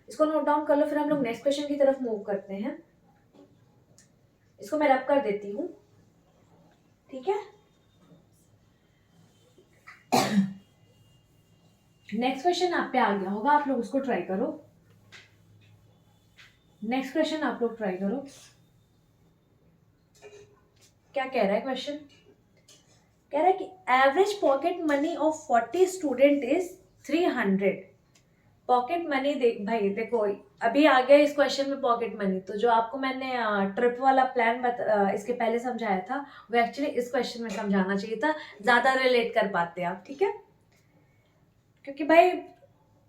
इसको नोट डाउन कर लो, फिर हम लोग नेक्स्ट क्वेश्चन की तरफ मूव करते हैं। इसको मैं रब कर देती हूँ, ठीक है। नेक्स्ट क्वेश्चन आप पे आ गया होगा, आप लोग उसको ट्राई करो। नेक्स्ट क्वेश्चन आप लोग ट्राई करो, क्या कह रहा है क्वेश्चन, कह रहा है कि average pocket money of 40 student is 300, pocket money भाई देखो, अभी आ गया इस क्वेश्चन में पॉकेट मनी, तो जो आपको मैंने ट्रिप वाला प्लान इसके पहले समझाया था, वो एक्चुअली इस क्वेश्चन में समझाना चाहिए था, ज्यादा रिलेट कर पाते आप, ठीक है। क्योंकि भाई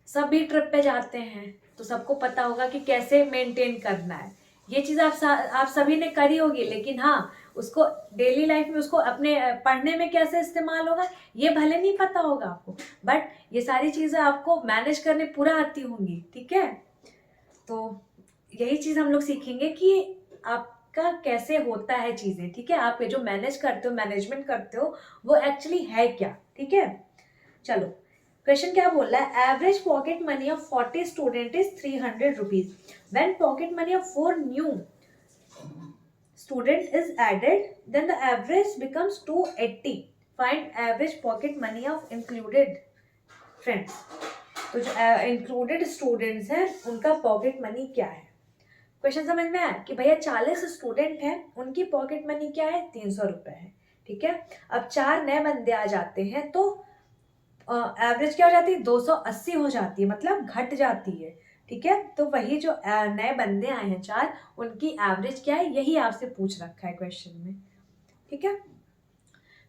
सभी ट्रिप पे जाते हैं तो सबको पता होगा कि कैसे मेंटेन करना है। ये चीज आप सभी ने करी होगी, लेकिन हाँ, उसको डेली लाइफ में, उसको अपने पढ़ने में कैसे इस्तेमाल होगा ये भले नहीं पता होगा आपको, बट ये सारी चीजें आपको मैनेज करने पूरा आती होंगी, ठीक है। तो यही चीज हम लोग सीखेंगे कि आपका कैसे होता है चीजें, ठीक है। आप ये जो मैनेज करते हो, मैनेजमेंट करते हो, वो एक्चुअली है क्या, ठीक है। चलो, क्वेश्चन क्या बोल रहा है, average pocket money of 40 student is 300 rupees, when pocket money of 4 new student is added then the average becomes 280, find average pocket money of included friends. तो जो इंक्लूडेड स्टूडेंट्स हैं उनका पॉकेट मनी क्या है। क्वेश्चन समझ में आया कि भैया 40 स्टूडेंट हैं, उनकी पॉकेट मनी क्या है, 300 रुपए है, ठीक है। अब 4 नए बंदे आ जाते हैं तो एवरेज क्या हो जाती है, 280 हो जाती है, मतलब घट जाती है, ठीक है। तो वही जो नए बंदे आए हैं 4, उनकी एवरेज क्या है, यही आपसे पूछ रखा है क्वेश्चन में, ठीक है।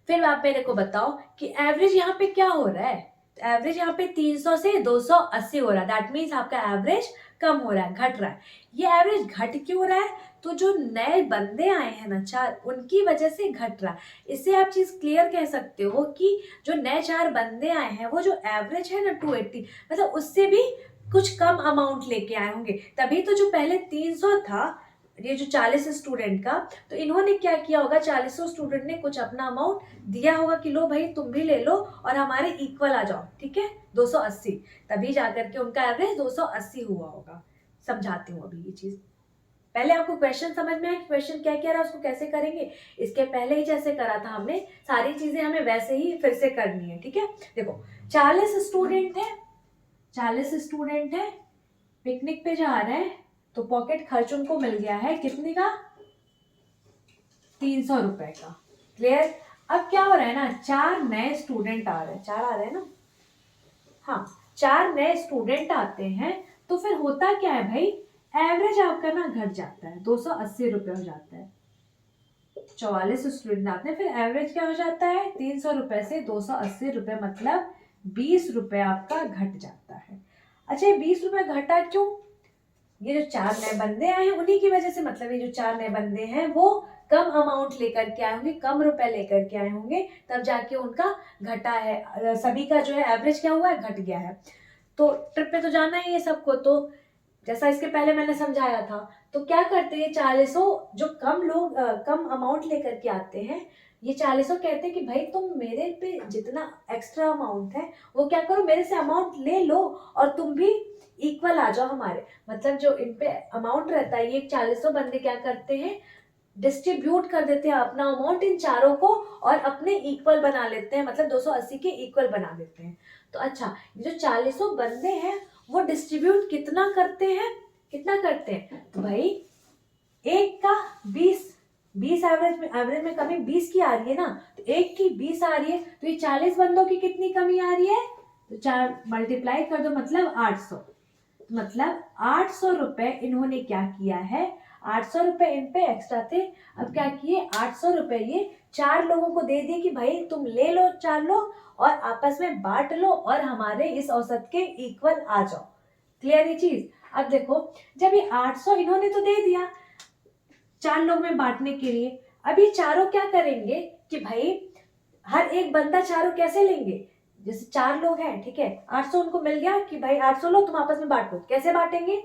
फिर आप मेरे को बताओ कि एवरेज यहाँ पे क्या हो रहा है। एवरेज यहाँ पे 300 से 280 हो रहा है, दैट मीन्स आपका एवरेज कम हो रहा है, घट रहा है। ये एवरेज घट क्यों रहा है, तो जो नए बंदे आए हैं ना 4, उनकी वजह से घट रहा है। इससे आप चीज क्लियर कह सकते हो कि जो नए 4 बंदे आए हैं, वो जो एवरेज है ना 280, मतलब उससे भी कुछ कम अमाउंट लेके आए होंगे, तभी तो जो पहले 300 था, ये जो 40 स्टूडेंट का, तो इन्होंने क्या किया होगा, 40 स्टूडेंट ने कुछ अपना अमाउंट दिया होगा कि लो भाई तुम भी ले लो और हमारे इक्वल आ जाओ, ठीक है, 280, तभी जाकर के उनका एवरेज 280 हुआ होगा। समझाती हूँ अभी ये चीज। पहले आपको क्वेश्चन समझ में आया कि क्वेश्चन क्या कह रहा है, उसको कैसे करेंगे। इसके पहले ही जैसे करा था हमने, सारी चीजें हमें वैसे ही फिर से करनी है, ठीक है। देखो 40 स्टूडेंट है, 40 स्टूडेंट है, पिकनिक पे जा रहे हैं, तो पॉकेट खर्च उनको मिल गया है कितने का, 300 रुपए का, क्लियर। अब क्या हो रहा है ना, 4 नए स्टूडेंट आ रहे हैं, 4 आ रहे हैं ना, हाँ 4 नए स्टूडेंट आते हैं, तो फिर होता क्या है भाई, एवरेज आपका ना घट जाता है, 280 रुपए हो जाता है। 44 स्टूडेंट आते हैं, फिर एवरेज क्या हो जाता है, 300 रुपए से 280 रुपए, मतलब 20 रुपए आपका घट जाता है। अच्छा, ये 20 रुपए घटा क्यों, ये जो 4 नए बंदे आए हैं उन्हीं की वजह से, मतलब ये जो 4 नए बंदे हैं वो कम अमाउंट लेकर के आए होंगे, कम रुपए लेकर के आए होंगे, तब जाके उनका घटा है, सभी का जो है एवरेज क्या हुआ है, घट गया है। तो ट्रिप पे तो जाना ही है सबको, तो जैसा इसके पहले मैंने समझाया था, तो क्या करते हैं 40 जो कम लोग कम अमाउंट लेकर के आते हैं, ये 40 कहते हैं कि भाई तुम मेरे पे जितना एक्स्ट्रा अमाउंट है वो क्या करो, मेरे से अमाउंट ले लो और तुम भी इक्वल आ जाओ हमारे, मतलब जो इन पे अमाउंट रहता है, ये 40 बंदे क्या करते हैं, डिस्ट्रीब्यूट कर देते हैं अपना अमाउंट इन चारों को और अपने इक्वल बना लेते हैं, मतलब 280 के इक्वल बना देते हैं। तो अच्छा, ये जो 40 बंदे हैं वो डिस्ट्रीब्यूट कितना करते हैं, कितना करते हैं, तो भाई एक का 20, 20 एवरेज में कमी 20 की आ रही है ना, तो एक की 20 आ रही है, तो ये 40 बंदों की कितनी कमी आ रही है, तो 4 मल्टीप्लाई कर दो, मतलब 800, मतलब 800 रुपए इन्होंने क्या किया है, 800 रुपए इन पे एक्स्ट्रा थे, अब क्या किए, 800 रुपए ये 4 लोगों को दे दिए कि भाई तुम ले लो 4 लोग और आपस में बांट लो और हमारे इस औसत के इक्वल आ जाओ, क्लियर ये चीज। अब देखो, जब ये 800 इन्होंने तो दे दिया 4 लोग में बांटने के लिए, अब ये चारों क्या करेंगे कि भाई हर एक बंदा चारों कैसे लेंगे, जैसे 4 लोग हैं, ठीक है, 800 उनको मिल गया कि भाई 800 लो तुम आपस में बांट लो, कैसे बांटेंगे,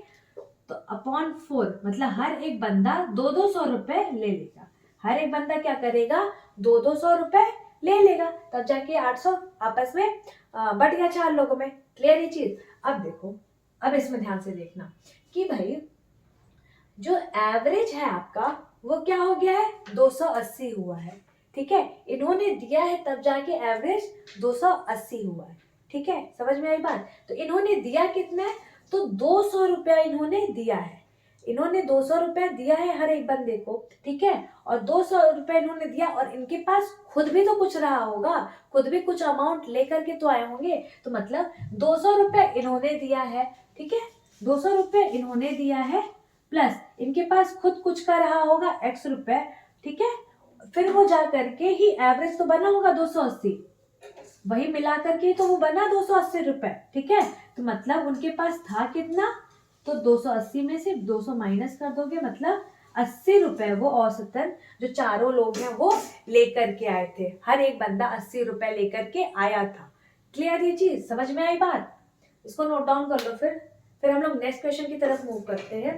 तो अपॉन 4, मतलब हर एक बंदा 200 रुपए ले लेगा, हर एक बंदा क्या करेगा, 200 रुपए ले लेगा, तब जाके 800 आपस में बट गया 4 लोगों में, क्लियर ये चीज। अब देखो, अब इसमें ध्यान से देखना कि भाई जो एवरेज है आपका वो क्या हो गया है, 280 हुआ है, ठीक है, इन्होंने दिया है तब जाके एवरेज 280 हुआ है, ठीक है, समझ में आई बात। तो इन्होंने दिया कितना है, तो 200 रुपया इन्होंने दिया है, इन्होंने 200 रुपए दिया है हर एक बंदे को, ठीक है, और 200 रुपए इन्होंने दिया, और इनके पास खुद भी तो कुछ रहा होगा, खुद भी कुछ अमाउंट लेकर के तो आए होंगे, तो मतलब 200 रुपए इन्होंने दिया है, ठीक है, 200 रुपए इन्होंने दिया है, प्लस इनके पास खुद कुछ का रहा होगा x रुपए, ठीक है, फिर वो जा करके ही एवरेज तो बना होगा 280, वही मिला करके तो वो बना 280 रुपए, ठीक है, तो मतलब उनके पास था कितना, तो 280 में से 200 माइनस कर दोगे, मतलब 80 रुपए वो औसतन जो चारों लोग हैं वो लेकर के आए थे, हर एक बंदा 80 रुपए लेकर के आया था। क्लियर ये चीज, समझ में आई बात? इसको नोट डाउन कर लो। फिर हम लोग नेक्स्ट क्वेश्चन की तरफ मूव करते हैं।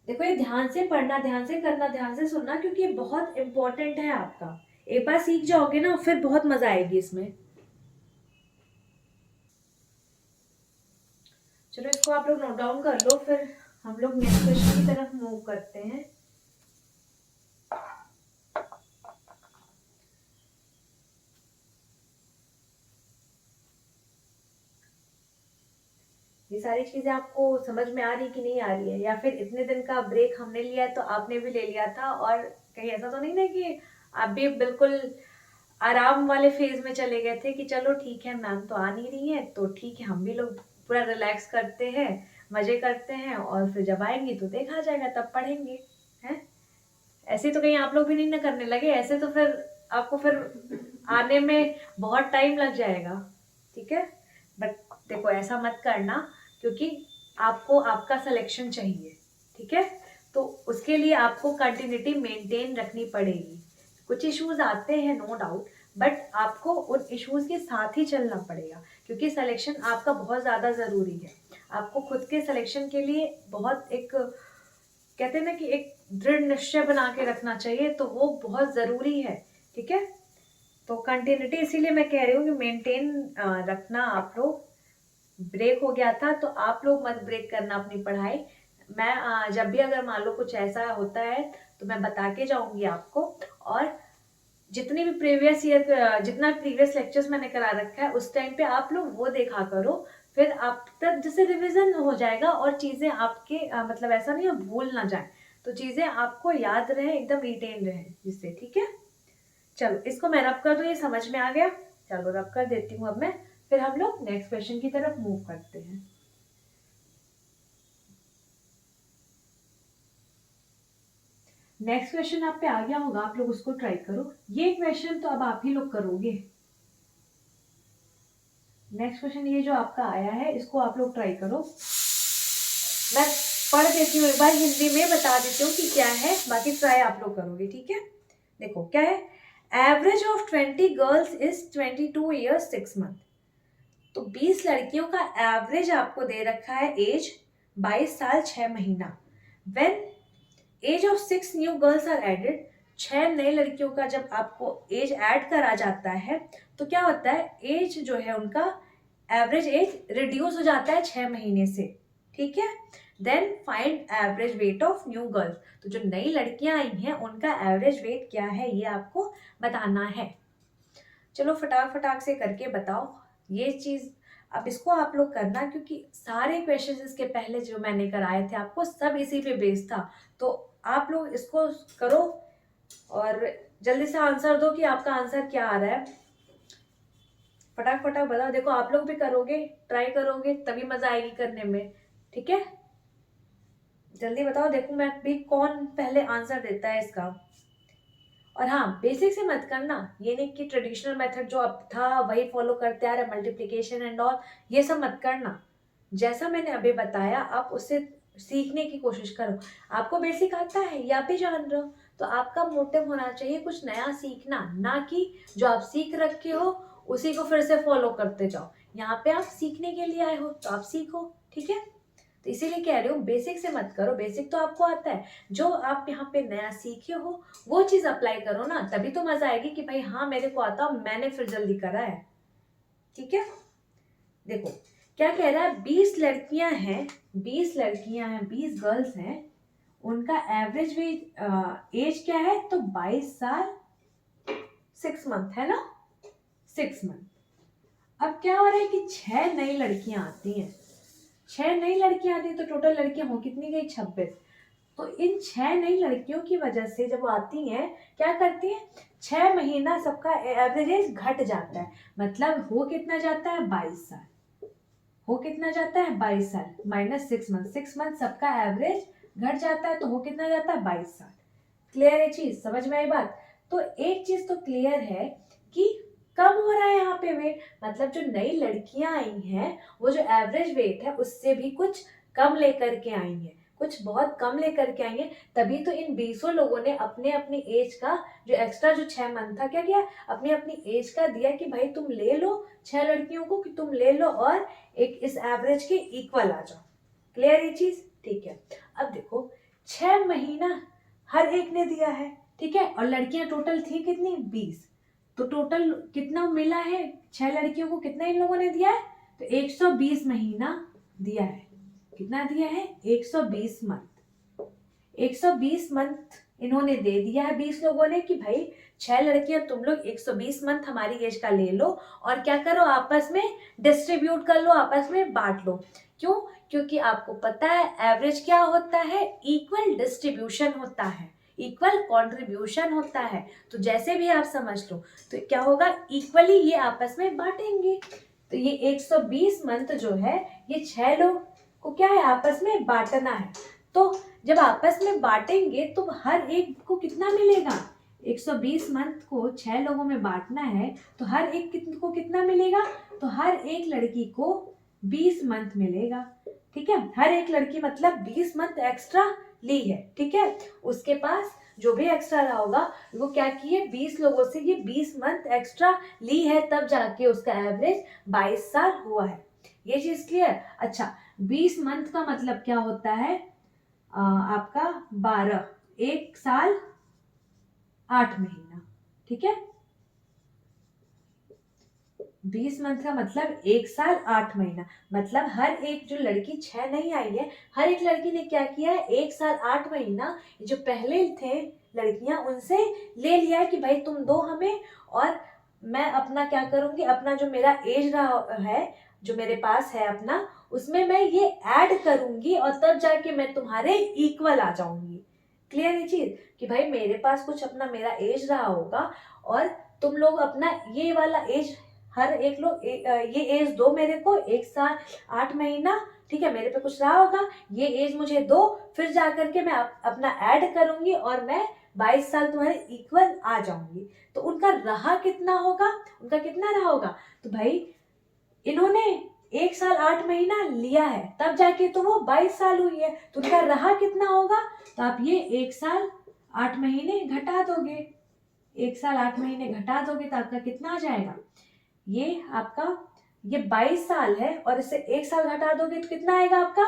देखो ये ध्यान से पढ़ना, ध्यान से करना, ध्यान से सुनना, क्योंकि ये बहुत इंपॉर्टेंट है आपका, एक बार सीख जाओगे ना फिर बहुत मजा आएगी इसमें। चलो इसको आप लोग नोट डाउन कर लो, फिर हम लोग नेक्स्ट क्वेश्चन की तरफ मूव करते हैं। ये सारी चीजें आपको समझ में आ रही कि नहीं आ रही है, या फिर इतने दिन का ब्रेक हमने लिया है तो आपने भी ले लिया था, और कहीं ऐसा तो नहीं ना कि आप भी बिल्कुल आराम वाले फेज में चले गए थे कि चलो ठीक है मैम तो आ नहीं रही है तो ठीक है हम भी लोग पूरा रिलैक्स करते हैं, मजे करते हैं, और फिर जब आएंगी तो देखा जाएगा तब पढ़ेंगे, हैं? ऐसे तो कहीं आप लोग भी नहीं ना करने लगे, ऐसे तो फिर आपको फिर आने में बहुत टाइम लग जाएगा, ठीक है, बट देखो ऐसा मत करना, क्योंकि आपको आपका सिलेक्शन चाहिए, ठीक है, तो उसके लिए आपको कंटिन्यूटी मेंटेन रखनी पड़ेगी। कुछ इश्यूज आते हैं नो डाउट, बट आपको उन इश्यूज के साथ ही चलना पड़ेगा, क्योंकि सिलेक्शन आपका बहुत ज़्यादा ज़रूरी है। आपको खुद के सिलेक्शन के लिए बहुत एक, कहते हैं ना कि एक दृढ़ निश्चय बना के रखना चाहिए, तो वो बहुत ज़रूरी है, ठीक है, तो कंटिन्यूटी इसीलिए मैं कह रही हूँ कि मेंटेन रखना आप लोग। ब्रेक हो गया था तो आप लोग मत ब्रेक करना अपनी पढ़ाई। मैं जब भी अगर मान लो कुछ ऐसा होता है तो मैं बता के जाऊंगी आपको, और जितनी भी प्रीवियस ईयर जितना प्रीवियस लेक्चर्स मैंने करा रखा है उस टाइम पे आप लोग वो देखा करो, फिर आप तक जैसे रिवीजन हो जाएगा और चीजें आपके मतलब ऐसा नहीं है भूल ना जाए, तो चीजें आपको याद रहे, एकदम रिटेन रहे जिससे, ठीक है। चलो इसको मैं रब कर दूं, ये समझ में आ गया, चलो रब कर देती हूँ अब मैं, फिर हम लोग नेक्स्ट क्वेश्चन की तरफ मूव करते हैं। नेक्स्ट क्वेश्चन आप पे आ गया होगा, आप लोग उसको ट्राई करो, ये क्वेश्चन तो अब आप ही लोग करोगे। नेक्स्ट क्वेश्चन ये जो आपका आया है इसको आप लोग ट्राई करो, मैं पढ़ देती हूँ एक बार हिंदी में, बता देती हूँ कि क्या है, बाकी ट्राई आप लोग करोगे, ठीक है। देखो क्या है, average of 20 girls is 22 years 6 month, तो 20 लड़कियों का एवरेज आपको दे रखा है एज 22 साल 6 महीना। When age of 6 new girls are added, 6 नई लड़कियों का जब आपको एज ऐड करा जाता है तो क्या होता है, एज जो है उनका एवरेज एज रिड्यूस हो जाता है 6 महीने से, ठीक है। Then find average weight of new girls, तो जो नई लड़कियां आई हैं उनका एवरेज वेट क्या है ये आपको बताना है। चलो फटाक फटाक से करके बताओ ये चीज। अब इसको आप लोग करना, क्योंकि सारे क्वेश्चन इसके पहले जो मैंने कराए थे आपको सब इसी पे बेस्ड था, तो आप लोग इसको करो और जल्दी से आंसर दो कि आपका आंसर क्या आ रहा है, फटाक फटाक बताओ। देखो आप लोग भी करोगे, ट्राई करोगे तभी मजा आएगी करने में, ठीक है, जल्दी बताओ, देखो मैं भी कौन पहले आंसर देता है इसका। और हाँ बेसिक से मत करना, ये नहीं कि ट्रेडिशनल मेथड जो अब था वही फॉलो करते आ रहे, मल्टीप्लिकेशन एंड ऑल, ये सब मत करना। जैसा मैंने अभी बताया आप उससे सीखने की कोशिश करो। आपको बेसिक आता है या भी जान रहे हो, तो आपका मोटिव होना चाहिए कुछ नया सीखना, ना कि जो आप सीख रखे हो उसी को फिर से फॉलो करते जाओ। यहाँ पे आप सीखने के लिए आए हो तो आप सीखो, ठीक है, तो इसीलिए कह रही हूँ बेसिक से मत करो, बेसिक तो आपको आता है, जो आप यहाँ पे नया सीखे हो वो चीज अप्लाई करो ना, तभी तो मजा आएगी कि भाई हाँ मेरे को आता, मैंने फिर जल्दी करा है, ठीक है। देखो क्या कह रहा है, 20 लड़कियां हैं, 20 लड़कियां हैं, 20 गर्ल्स हैं, उनका एवरेज एज क्या है, तो 22 साल 6 मंथ है ना, 6 मंथ। अब क्या हो रहा है कि 6 नई लड़कियां आती हैं, 6 नई लड़कियां आती तो टोटल लड़कियां हो कितनी गई, 26। तो इन 6 नई लड़कियों की वजह से जब वो आती हैं क्या करती हैं, 6 महीना सबका एवरेज घट जाता है। मतलब हो कितना जाता है, 22 साल। हो कितना जाता है, 22 साल माइनस 6 मंथ, 6 मंथ सबका एवरेज घट जाता है, तो हो कितना जाता है, 22 साल। क्लियर है चीज, समझ में आई बात। तो एक चीज तो क्लियर है कि कम हो रहा है यहाँ पे वेट, मतलब जो नई लड़कियां आई हैं वो जो एवरेज वेट है उससे भी कुछ कम लेकर के आई हैं, कुछ बहुत कम लेकर के आई हैं। तभी तो इन 20 लोगों ने अपने अपनी एज का जो एक्स्ट्रा जो 6 मंथ था क्या किया, अपनी अपनी एज का दिया कि भाई तुम ले लो, 6 लड़कियों को कि तुम ले लो और एक इस एवरेज के इक्वल आ जाओ। क्लियर ये चीज, ठीक है। अब देखो 6 महीना हर एक ने दिया है, ठीक है, और लड़कियां टोटल थी कितनी, 20। तो टोटल कितना मिला है, 6 लड़कियों को कितना इन लोगों ने दिया है, तो 120 महीना दिया है। कितना दिया है, 120 मंथ। 120 मंथ इन्होंने दे दिया है 20 लोगों ने कि भाई 6 लड़कियां तुम लोग 120 मंथ हमारी एज का ले लो और क्या करो, आपस में डिस्ट्रीब्यूट कर लो, आपस में बांट लो। क्यों, क्योंकि आपको पता है एवरेज क्या होता है, इक्वल डिस्ट्रीब्यूशन होता है, इक्वल कंट्रीब्यूशन होता है। तो जैसे भी आप समझ लो, तो क्या होगा, इक्वली ये आपस में बांटेंगे। तो ये 120 मंथ जो है ये 6 लोग को क्या है, आपस में बांटना है। तो जब आपस में बांटेंगे तो हर एक को कितना मिलेगा, 120 मंथ को 6 लोगों में बांटना है तो हर एक को कितना मिलेगा, तो हर एक लड़की को 20 मंथ मिलेगा। ठीक है, हर एक लड़की मतलब 20 मंथ एक्स्ट्रा ली है। ठीक है, उसके पास जो भी एक्स्ट्रा रहा होगा वो क्या किए, 20 लोगों से ये 20 मंथ एक्स्ट्रा ली है, तब जाके उसका एवरेज 22 साल हुआ है। ये चीज क्लियर। अच्छा, 20 मंथ का मतलब क्या होता है, आपका 12, 1 साल 8 महीना। ठीक है, 20 मंथ का मतलब 1 साल 8 महीना। मतलब हर एक जो लड़की 6 नहीं आई है, हर एक लड़की ने क्या किया है, 1 साल 8 महीना जो पहले थे लड़कियां उनसे ले लिया है कि भाई तुम दो हमें, और मैं अपना क्या करूंगी, अपना जो मेरा एज रहा है जो मेरे पास है अपना, उसमें मैं ये ऐड करूंगी और तब जाके मैं तुम्हारे इक्वल आ जाऊंगी। क्लियर ये चीज कि भाई मेरे पास कुछ अपना मेरा एज रहा होगा और तुम लोग अपना ये वाला एज, हर एक लोग ये एज दो मेरे को, 1 साल 8 महीना। ठीक है, मेरे पे कुछ रहा होगा, ये एज मुझे दो, फिर जाकर के मैं अपना ऐड करूंगी और मैं 22 साल तुम्हारे इक्वल आ जाऊंगी। तो उनका रहा कितना होगा, उनका कितना रहा होगा, तो भाई इन्होंने 1 साल 8 महीना लिया है तब जाके तो वो 22 साल हुई है, तो उनका रहा कितना होगा, तो आप ये 1 साल 8 महीने घटा दोगे, 1 साल 8 महीने घटा दोगे तो आपका कितना आ जाएगा, ये आपका ये 22 साल है और इससे 1 साल घटा दोगे तो कितना आएगा आपका,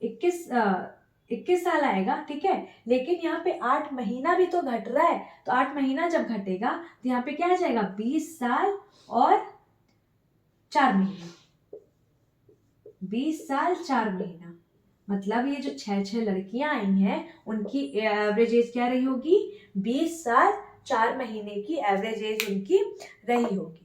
21 साल आएगा। ठीक है, लेकिन यहाँ पे 8 महीना भी तो घट रहा है, तो 8 महीना जब घटेगा तो यहाँ पे क्या आ जाएगा, 20 साल और 4 महीना, 20 साल 4 महीना। मतलब ये जो 6 लड़कियां आई हैं उनकी एवरेज एज क्या रही होगी, 20 साल 4 महीने की एवरेज एज उनकी रही होगी।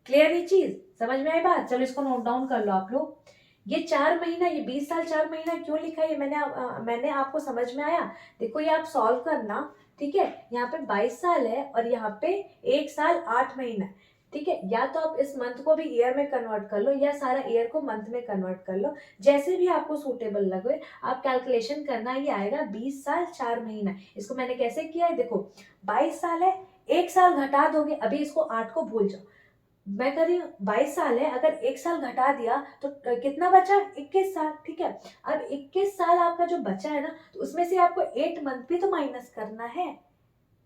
क्लियर ये चीज, समझ में आई बात। चलो इसको नोट डाउन कर लो आप लोग। ये 4 महीना, ये 20 साल 4 महीना क्यों लिखा है, ये मैंने आपको समझ में आया। देखो ये आप सॉल्व करना। ठीक है, यहाँ पे 22 साल है और यहाँ पे 1 साल 8 महीना है। ठीक है, या तो आप इस मंथ को भी ईयर में कन्वर्ट कर लो या सारा ईयर को मंथ में कन्वर्ट कर लो, जैसे भी आपको सूटेबल लगे। आप कैलकुलेशन करना, ये आएगा 20 साल 4 महीना। इसको मैंने कैसे किया है, देखो 22 साल है, 1 साल घटा दोगे, अभी इसको 8 को भूल जाओ, मैं कर रही हूँ 22 साल है, अगर 1 साल घटा दिया तो कितना बचा, 21 साल। ठीक है, अब 21 साल आपका जो बचा है ना, तो उसमें से आपको 8 मंथ भी तो माइनस करना है,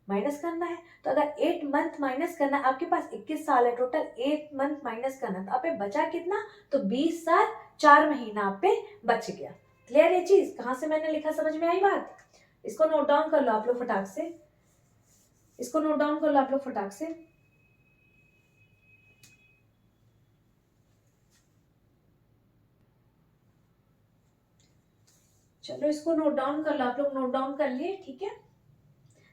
माइनस करना है। तो अगर 8 मंथ माइनस करना, आपके पास 21 साल है, टोटल 8 मंथ माइनस करना, तो आप पे बचा कितना, तो 20 साल 4 महीना आप पे बच गया। क्लियर ये चीज, कहां से मैंने लिखा, समझ में आई बात। इसको नोट डाउन कर लो आप लोग फटाक से, इसको नोट डाउन कर लो आप लोग फटाक से। चलो इसको नोट डाउन कर लो आप लोग, नोट डाउन कर लिए। ठीक है,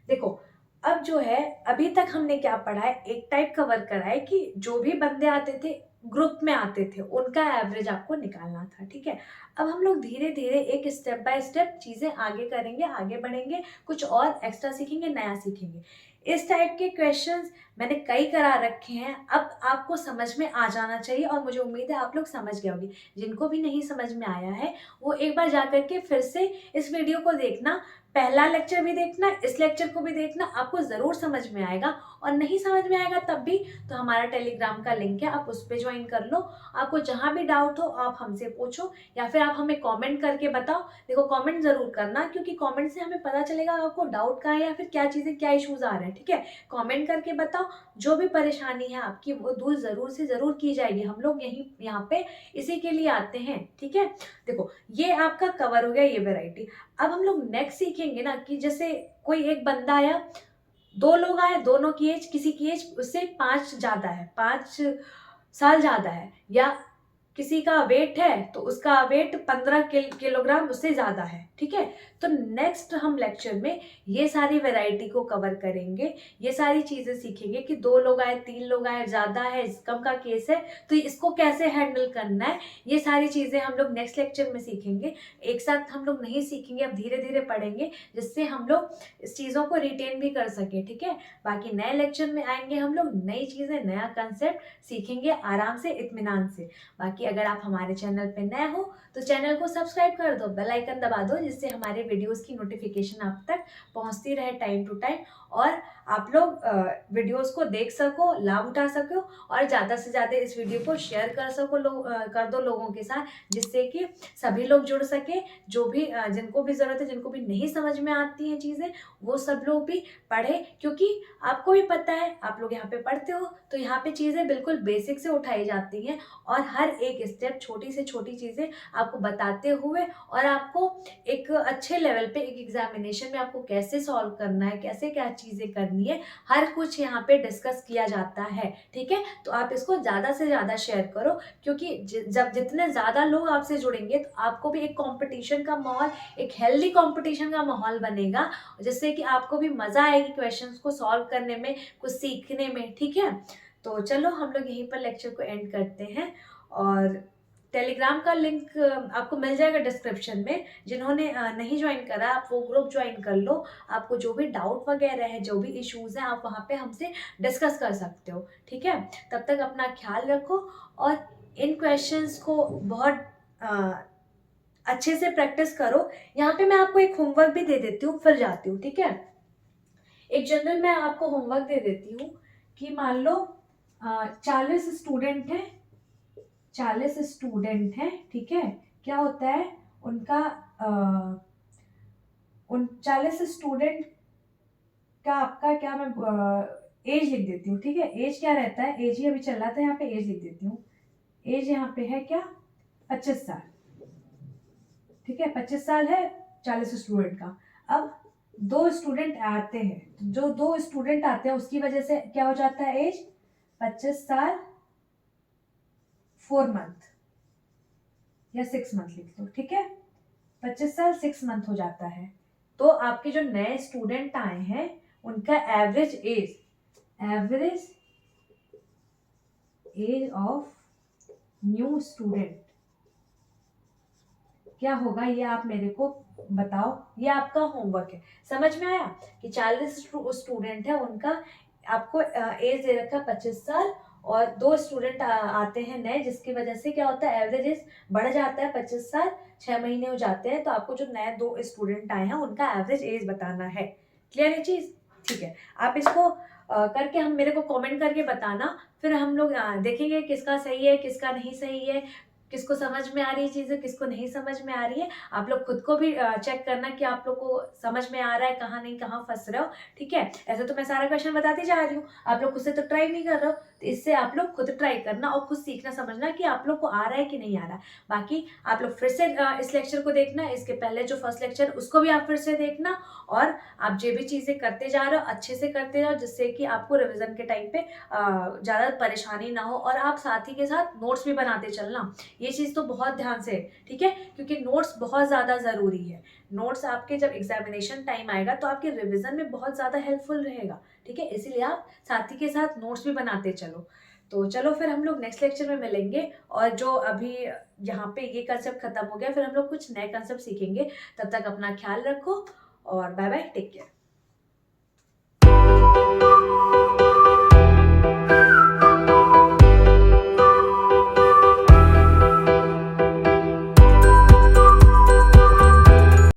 देखो अब जो है, अभी तक हमने क्या पढ़ा है, एक टाइप कवर करा है कि जो भी बंदे आते थे ग्रुप में आते थे उनका एवरेज आपको निकालना था। ठीक है, अब हम लोग धीरे धीरे एक स्टेप बाय स्टेप चीज़ें आगे करेंगे, आगे बढ़ेंगे, कुछ और एक्स्ट्रा सीखेंगे, नया सीखेंगे। इस टाइप के क्वेश्चंस मैंने कई करा रखे हैं, अब आपको समझ में आ जाना चाहिए और मुझे उम्मीद है आप लोग समझ गए होंगे। जिनको भी नहीं समझ में आया है वो एक बार जा कर के फिर से इस वीडियो को देखना, पहला लेक्चर भी देखना, इस लेक्चर को भी देखना, आपको ज़रूर समझ में आएगा। और नहीं समझ में आएगा तब भी तो हमारा टेलीग्राम का लिंक है, आप उस पे ज्वाइन कर लो। आपको जहाँ भी डाउट हो आप हमसे पूछो या फिर आप हमें कमेंट करके बताओ। देखो कमेंट ज़रूर करना, क्योंकि कमेंट से हमें पता चलेगा आपको डाउट कहाँ है या फिर क्या चीज़ें, क्या इश्यूज़ आ रहे हैं। ठीक है, कमेंट करके बताओ, जो भी परेशानी है आपकी वो दूर ज़रूर से ज़रूर की जाएगी। हम लोग यहाँ पे इसी के लिए आते हैं। ठीक है, देखो ये आपका कवर हो गया ये वैरायटी। अब हम लोग नेक्स्ट सीखेंगे ना कि जैसे कोई एक बंदा आया, दो लोग आए, दोनों की एज, किसी की एज उससे 5 ज़्यादा है, 5 साल ज़्यादा है, या किसी का वेट है तो उसका वेट 15 किलोग्राम उससे ज़्यादा है। ठीक है, तो नेक्स्ट हम लेक्चर में ये सारी वैरायटी को कवर करेंगे, ये सारी चीज़ें सीखेंगे कि 2 लोग आए, 3 लोग आए, ज़्यादा है, कम का केस है तो इसको कैसे हैंडल करना है। ये सारी चीज़ें हम लोग नेक्स्ट लेक्चर में सीखेंगे। एक साथ हम लोग नहीं सीखेंगे, अब धीरे धीरे पढ़ेंगे जिससे हम लोग इस चीज़ों को रिटेन भी कर सकें। ठीक है, बाकी नए लेक्चर में आएंगे हम लोग, नई चीज़ें, नया कंसेप्ट सीखेंगे आराम से, इत्मीनान से। बाकी अगर आप हमारे चैनल पे नए हो तो चैनल को सब्सक्राइब कर दो, बेल आइकन दबा दो, जिससे हमारे वीडियोस की नोटिफिकेशन आप तक पहुंचती रहे टाइम टू टाइम और आप लोग वीडियोस को देख सको, लाभ उठा सको और ज़्यादा से ज़्यादा इस वीडियो को शेयर कर सको, कर दो लोगों के साथ, जिससे कि सभी लोग जुड़ सके। जो भी जिनको भी ज़रूरत है, जिनको भी नहीं समझ में आती हैं चीज़ें, वो सब लोग भी पढ़े, क्योंकि आपको भी पता है आप लोग यहाँ पे पढ़ते हो तो यहाँ पे चीज़ें बिल्कुल बेसिक से उठाई जाती हैं और हर एक स्टेप, छोटी से छोटी चीज़ें आपको बताते हुए और आपको एक अच्छे लेवल पे एक एग्जामिनेशन में आपको कैसे सॉल्व करना है, कैसे क्या चीज़ें करनी है, हर कुछ यहाँ पे डिस्कस किया जाता है। ठीक है, तो आप इसको ज़्यादा से ज़्यादा शेयर करो, क्योंकि जब जितने ज़्यादा लोग आपसे जुड़ेंगे तो आपको भी एक कंपटीशन का माहौल, एक हेल्दी कंपटीशन का माहौल बनेगा, जिससे कि आपको भी मज़ा आएगी क्वेश्चंस को सॉल्व करने में, कुछ सीखने में। ठीक है, तो चलो हम लोग यहीं पर लेक्चर को एंड करते हैं और टेलीग्राम का लिंक आपको मिल जाएगा डिस्क्रिप्शन में। जिन्होंने नहीं ज्वाइन करा आप वो ग्रुप ज्वाइन कर लो। आपको जो भी डाउट वगैरह है, जो भी इश्यूज़ हैं, आप वहाँ पे हमसे डिस्कस कर सकते हो। ठीक है, तब तक अपना ख्याल रखो और इन क्वेश्चंस को बहुत अच्छे से प्रैक्टिस करो। यहाँ पे मैं आपको एक होमवर्क भी दे देती हूँ, फिर जाती हूँ। ठीक है, एक जनरल मैं आपको होमवर्क दे देती हूँ कि मान लो 40 स्टूडेंट हैं, 40 स्टूडेंट हैं। ठीक है, क्या होता है उनका उन 40 स्टूडेंट का आपका क्या, मैं एज लिख देती हूँ। ठीक है, एज क्या रहता है, एज ही अभी चल रहा था, यहाँ पे एज लिख देती हूँ। एज यहाँ पे है क्या, 25 साल। ठीक है, 25 साल है 40 स्टूडेंट का। अब 2 स्टूडेंट आते हैं, जो 2 स्टूडेंट आते हैं उसकी वजह से क्या हो जाता है एज, 25 साल 4 मंथ या 6 मंथ लिख लो। ठीक है, 25 साल 6 मंथ हो जाता है। तो आपके जो नए स्टूडेंट आए हैं उनका average age of new student क्या होगा, ये आप मेरे को बताओ। ये आपका होमवर्क है। समझ में आया कि 40 स्टूडेंट है, उनका आपको एज दे रखा 25 साल और 2 स्टूडेंट आते हैं नए, जिसकी वजह से क्या होता है एवरेज एज बढ़ जाता है, 25 साल 6 महीने हो जाते हैं। तो आपको जो नए 2 स्टूडेंट आए हैं उनका एवरेज एज बताना है। क्लियर है चीज? ठीक है, आप इसको करके हम मेरे को कमेंट करके बताना, फिर हम लोग देखेंगे किसका सही है, किसका नहीं सही है, किसको समझ में आ रही है चीज़ें, किसको नहीं समझ में आ रही है। आप लोग खुद को भी चेक करना कि आप लोग को समझ में आ रहा है, कहाँ नहीं, कहाँ फंस रहे हो। ठीक है, ऐसे तो मैं सारा क्वेश्चन बताती जा रही हूँ, आप लोग खुद से तो ट्राई नहीं कर रहे हो, तो इससे आप लोग खुद ट्राई करना और खुद सीखना समझना कि आप लोग को आ रहा है कि नहीं आ रहा है। बाकी आप लोग फिर से इस लेक्चर को देखना, इसके पहले जो फर्स्ट लेक्चर उसको भी आप फिर से देखना और आप जो भी चीज़ें करते जा रहे हो अच्छे से करते जाओ, जिससे कि आपको रिविजन के टाइम पे ज़्यादा परेशानी ना हो। और आप साथ ही के साथ नोट्स भी बनाते चलना, ये चीज़ तो बहुत ध्यान से। ठीक है, क्योंकि नोट्स बहुत ज़्यादा ज़रूरी है। नोट्स आपके जब एग्जामिनेशन टाइम आएगा तो आपके रिवीजन में बहुत ज़्यादा हेल्पफुल रहेगा। ठीक है, इसीलिए आप साथी के साथ नोट्स भी बनाते चलो। तो चलो फिर हम लोग नेक्स्ट लेक्चर में मिलेंगे, और जो अभी यहाँ पे ये कंसेप्ट खत्म हो गया, फिर हम लोग कुछ नए कंसेप्ट सीखेंगे। तब तक अपना ख्याल रखो और बाय बाय, टेक केयर।